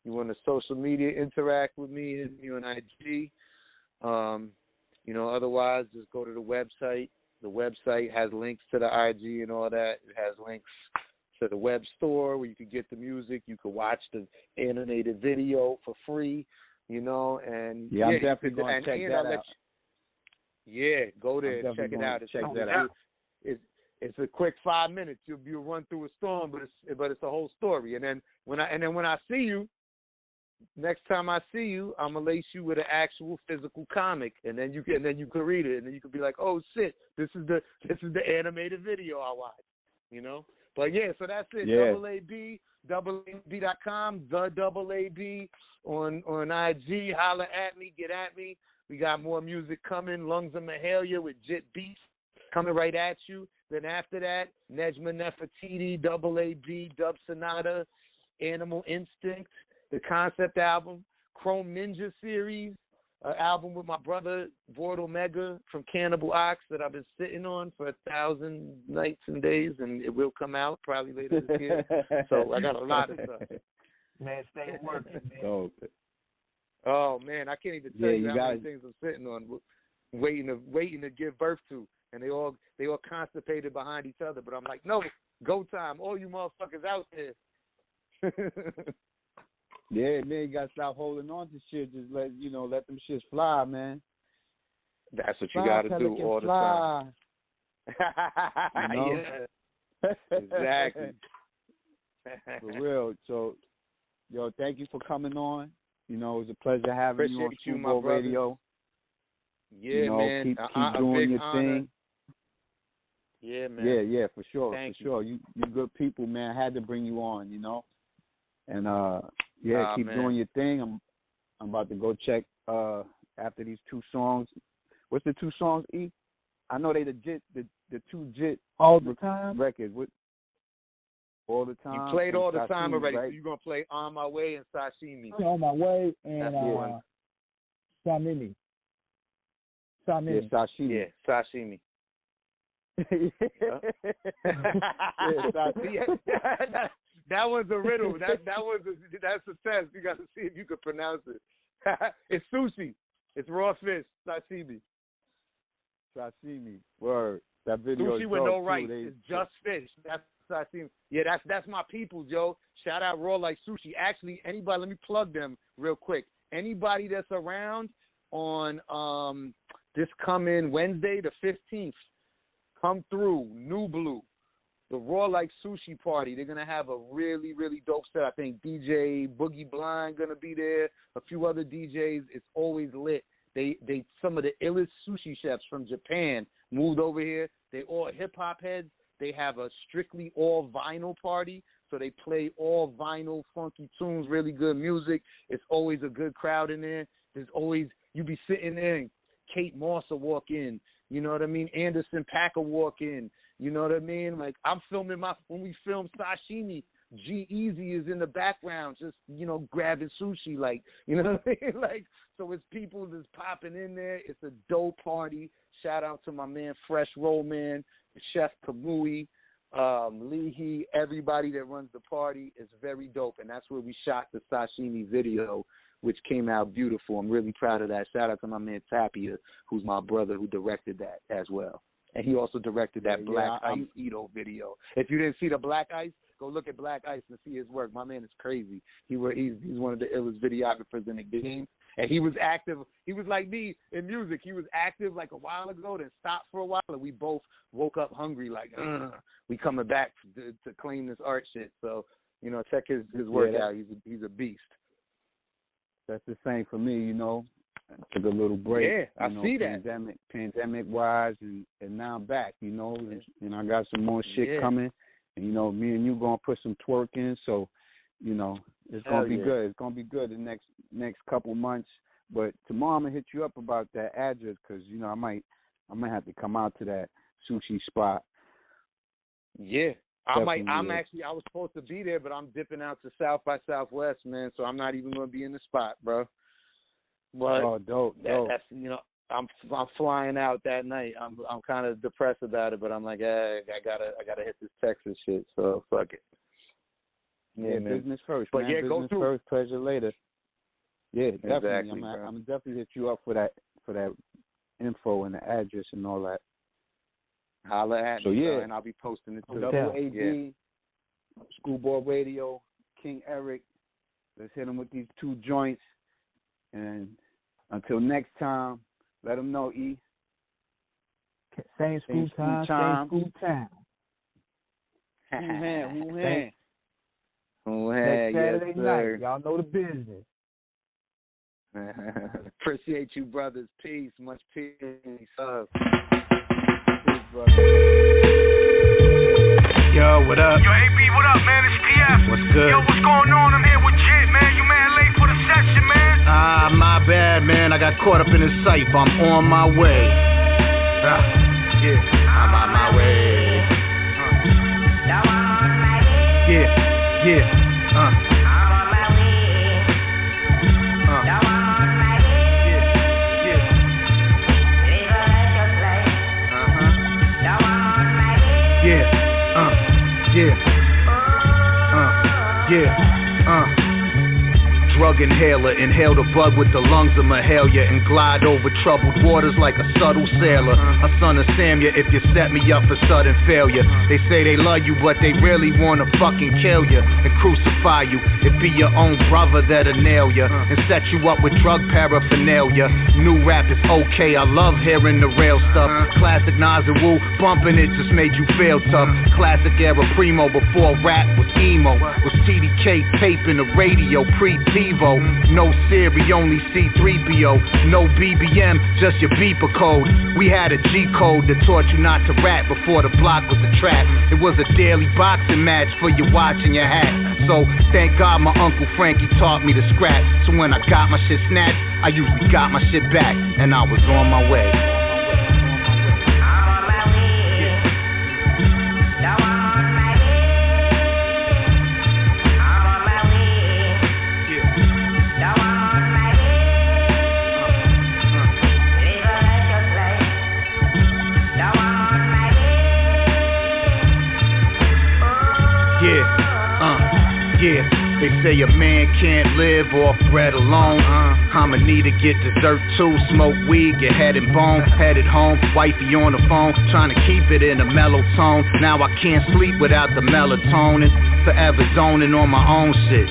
wanna social media interact with me, hit me on IG. Otherwise, just go to the website. The website has links to the IG and all that. It has links to the web store where you can get the music. You can watch the animated video for free, and I'm definitely going to check that out. Go there and check it out. It's a quick 5 minutes. You'll run through a storm, but it's a whole story. And then when I see you, next time I see you, I'm gonna lace you with an actual physical comic, and then you can read it, and then you can be like, oh shit, this is the animated video I watched, But yeah, so that's it. Yeah. Double A.B, DoubleAB.com, the Double A.B on IG. Holla at me, get at me. We got more music coming. Lungs of Mahalia with Jit Beast coming right at you. Then after that, Nejma Nefertiti, Double A.B, Dub Sonata, Animal Instinct, the concept album, Chrome Ninja series, album with my brother Vord Omega from Cannibal Ox that I've been sitting on for 1,000 nights and days, and it will come out probably later this year. So I got a lot of stuff. Man, stay working, man. Oh, Oh man, I can't even tell you how guys, many things I'm sitting on, waiting to give birth to, and they all constipated behind each other. But I'm like, no, go time, all you motherfuckers out there. Yeah, man, you gotta stop holding on to shit. Just let them shits fly, man. That's what fly, you gotta do all fly. the time. Yeah, exactly. For real. So, yo, thank you for coming on. It was a pleasure having you on Screwball Radio. Yeah, man. Keep doing your thing. Yeah, man. Yeah, for sure. Thank you. You good people, man. I had to bring you on, And keep doing your thing. I'm about to go check after these 2 songs. What's the 2 songs, E? I know they the 2 JIT All the time records. What? All the time. You played all the Sashimi, time already, right? so you're gonna play On My Way and Sashimi. On My Way and Samimi. Yeah, Sashimi. Yeah, Sashimi. That one's a riddle. That's a test. You got to see if you can pronounce it. It's sushi. It's raw fish. Sashimi. Word. That video sushi is with no too. rice. It's just fish. That's sashimi. Yeah, that's my peoples, yo. Shout out Raw Like Sushi. Actually, anybody, let me plug them real quick. Anybody that's around on this coming Wednesday, the 15th, come through New Blue, the Raw Like Sushi party. They're gonna have a really, really dope set. I think DJ Boogie Blind gonna be there. A few other DJs. It's always lit. They some of the illest sushi chefs from Japan moved over here. They all hip hop heads. They have a strictly all vinyl party, so they play all vinyl funky tunes, really good music. It's always a good crowd in there. There's always, you be sitting there and Kate Moss will walk in. You know what I mean? Anderson .Paak will walk in. You know what I mean? Like, I'm filming when we film Sashimi, G-Eazy is in the background just, grabbing sushi. Like, you know what I mean? Like, so it's people that's popping in there. It's a dope party. Shout out to my man, Fresh Roll Man, Chef Kamui, Leahy, everybody that runs the party. Is very dope. And that's where we shot the Sashimi video, which came out beautiful. I'm really proud of that. Shout out to my man Tapia, who's my brother, who directed that as well. And he also directed that Black Ice Ito video. If you didn't see the Black Ice, go look at Black Ice and see his work. My man is crazy. He's one of the illest videographers in the game. And he was active. He was like me in music. He was active like a while ago, then stopped for a while, and we both woke up hungry like, we coming back to claim this art shit. So, check his work out. He's a beast. That's the same for me, Took a little break. Yeah, I see that. Pandemic-wise, and now I'm back, and I got some more shit coming. And, me and you going to put some twerk in, so, it's going to be good. It's going to be good the next couple months. But tomorrow I'm going to hit you up about that address because, I might have to come out to that sushi spot. Yeah. I was supposed to be there, but I'm dipping out to South by Southwest, man, so I'm not even going to be in the spot, bro. But dope. That's, I'm flying out that night. I'm kind of depressed about it, but I'm like, I gotta hit this Texas shit, so fuck it. Yeah, business first, but man. Yeah, business go through. First, pleasure later. Yeah, definitely. Exactly, I'm definitely hit you up for that info and the address and all that. Holla at me, and I'll be posting it too. Double A.B, Screwball Radio, King Eric. Let's hit him with these 2 joints. And until next time, let them know, E. Same school time. Who Next Saturday night. Y'all know the business. Appreciate you, brothers. Peace. Much peace. Peace, brother. Yo, what up? Yo, A.B, what up, man? It's PF. What's good? Yo, what's going on? I'm here with JIT, man. You man late for the session, man. My bad, man. I got caught up in his sight, but I'm on my way. I'm on my way. drug inhaler. Inhale the bug with the lungs of Mahalia and glide over troubled waters like a subtle sailor. A son of Samuel if you set me up for sudden failure. They say they love you, but they really wanna fucking kill you and crucify you. It be your own brother that'll nail you and set you up with drug paraphernalia. New rap is okay, I love hearing the real stuff. Classic Nas and Wu, bumping it just made you feel tough. Classic era primo before rap was emo. Was TDK taping the radio pre-TiVo. No Siri, only C3PO. No BBM, just your beeper code. We had a G code that taught you not to rap before the block was a trap. It was a daily boxing match for your watch and your hat. So thank God my Uncle Frankie taught me to scrap. So when I got my shit snatched, I usually got my shit back, and I was on my way. Yeah, they say a man can't live off bread alone. I'ma need to get dessert too, smoke weed, get head and bone, headed home, wifey on the phone, trying to keep it in a mellow tone. Now I can't sleep without the melatonin, forever zoning on my own shit.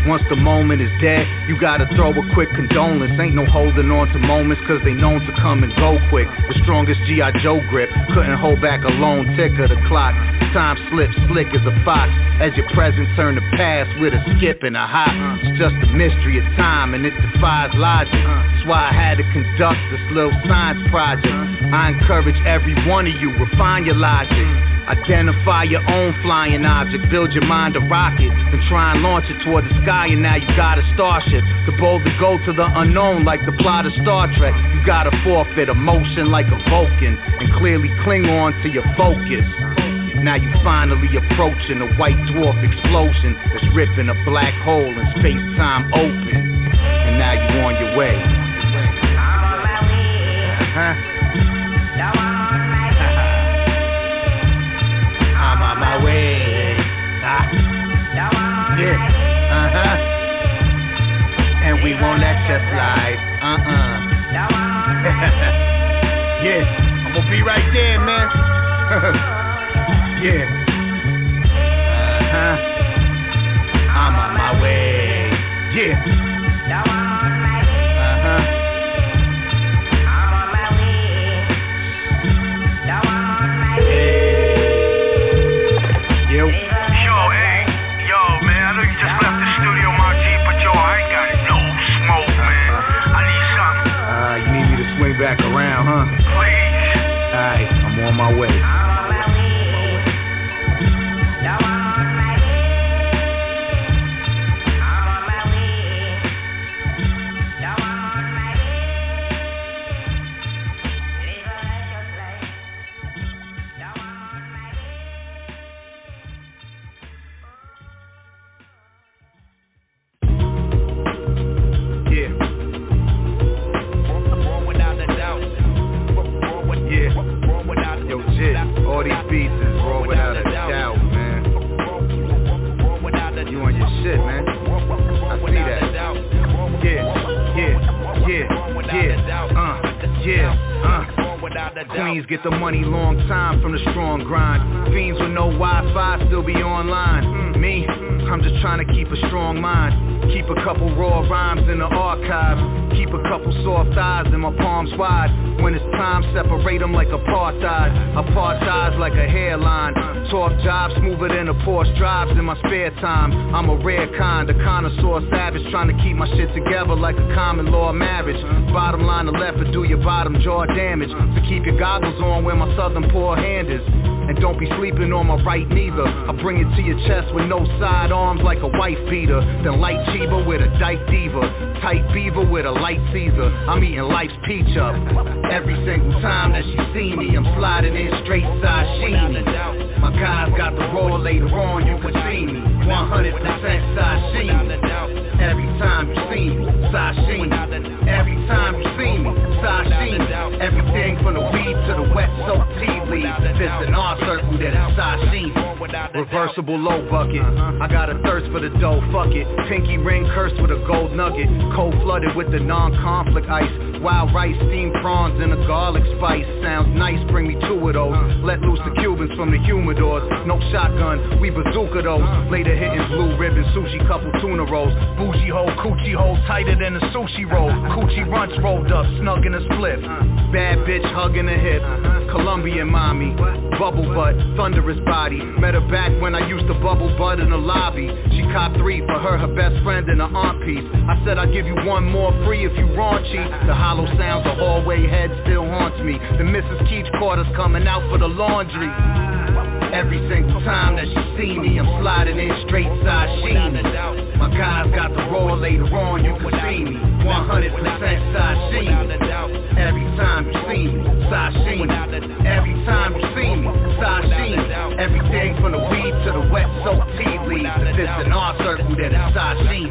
Once the moment is dead, you gotta throw a quick condolence. Ain't no holding on to moments, cause they known to come and go quick. The strongest G.I. Joe grip, couldn't hold back a lone tick of the clock. Time slips slick as a fox, as your present turn to past with a skip and a hop. It's just a mystery of time and it defies logic. That's why I had to conduct this little science project. I encourage every one of you, refine your logic. Identify your own flying object, build your mind a rocket, and try and launch it toward the sky, and now you got a starship. The bold to go to the unknown like the plot of Star Trek. You gotta forfeit emotion like a Vulcan, and clearly cling on to your focus. Now you finally approaching a white dwarf explosion that's ripping a black hole and space-time open. And now you on your way. I'm on my way. And we won't let you slide. Yeah, I'm gonna be right there, man. Yeah. I'm on my way. Yeah. Yo. Yo, hey. Yo, man, I know you just left the studio, my G, but yo, I ain't got no smoke, man. I need something. You need me to swing back around, huh? Please. Alright, I'm on my way. Get the money long time from the strong grind. Fiends with no Wi-Fi still be online. Me, I'm just trying to keep a strong mind. Keep a couple raw rhymes in the archive. Keep a couple soft thighs and my palms wide. When it's time, separate them like apartheid. Apartheid's like a hairline. Talk jobs smoother than a Porsche drives in my spare time. I'm a rare kind, a connoisseur savage, trying to keep my shit together like a common law marriage. Bottom line, the left will do your bottom jaw damage. So keep your goggles on where my southern poor hand is. And don't be sleeping on my right neither. I bring it to your chest with no side arms like a wife beater. Then light Chiba with a dyke diva. Tight beaver with a light Caesar. I'm eating life's peach up. Every single time that she see me, I'm sliding in straight sashimi. My guys got the roll later on, you can see me. 100% sashimi. Every time you see me, sashimi. Every time you see me, sashimi. Everything from the weed to the wet soaked tea leaves. If it's an art circle, then it's sashimi. reversible low bucket. I got a thirst for the dough, fuck it. Pinky ring cursed with a gold nugget. Cold flooded with the non-conflict ice. Wild rice, steamed prawns, and a garlic spice. Sounds nice, bring me two of those. Let loose the Cubans from the humidors. No shotgun, we bazooka those. Later hitting blue ribbon, sushi, couple tuna rolls. Bougie hole, coochie hole, tighter than a sushi roll. Coochie runch rolled up, snug in a split. Bad bitch hugging a hip. Colombian mommy, bubble butt, thunderous body. Met her back when I used to bubble butt in the lobby. She copped 3 for her best friend, and her aunt piece. I said I'll give you 1 more free if you raunchy. The hollow sounds, the hallway head still haunts me. The Mrs. Keach quarters coming out for the laundry. Every single time that she see me, I'm sliding in straight sashimi. My guys got the roll later on, you can see me. 100% sashimi. Every time you see me, sashimi. Every time you see me, sashimi. Everything from the weed to the wet soaked tea leaves. If it's an art circle, then it's sashimi.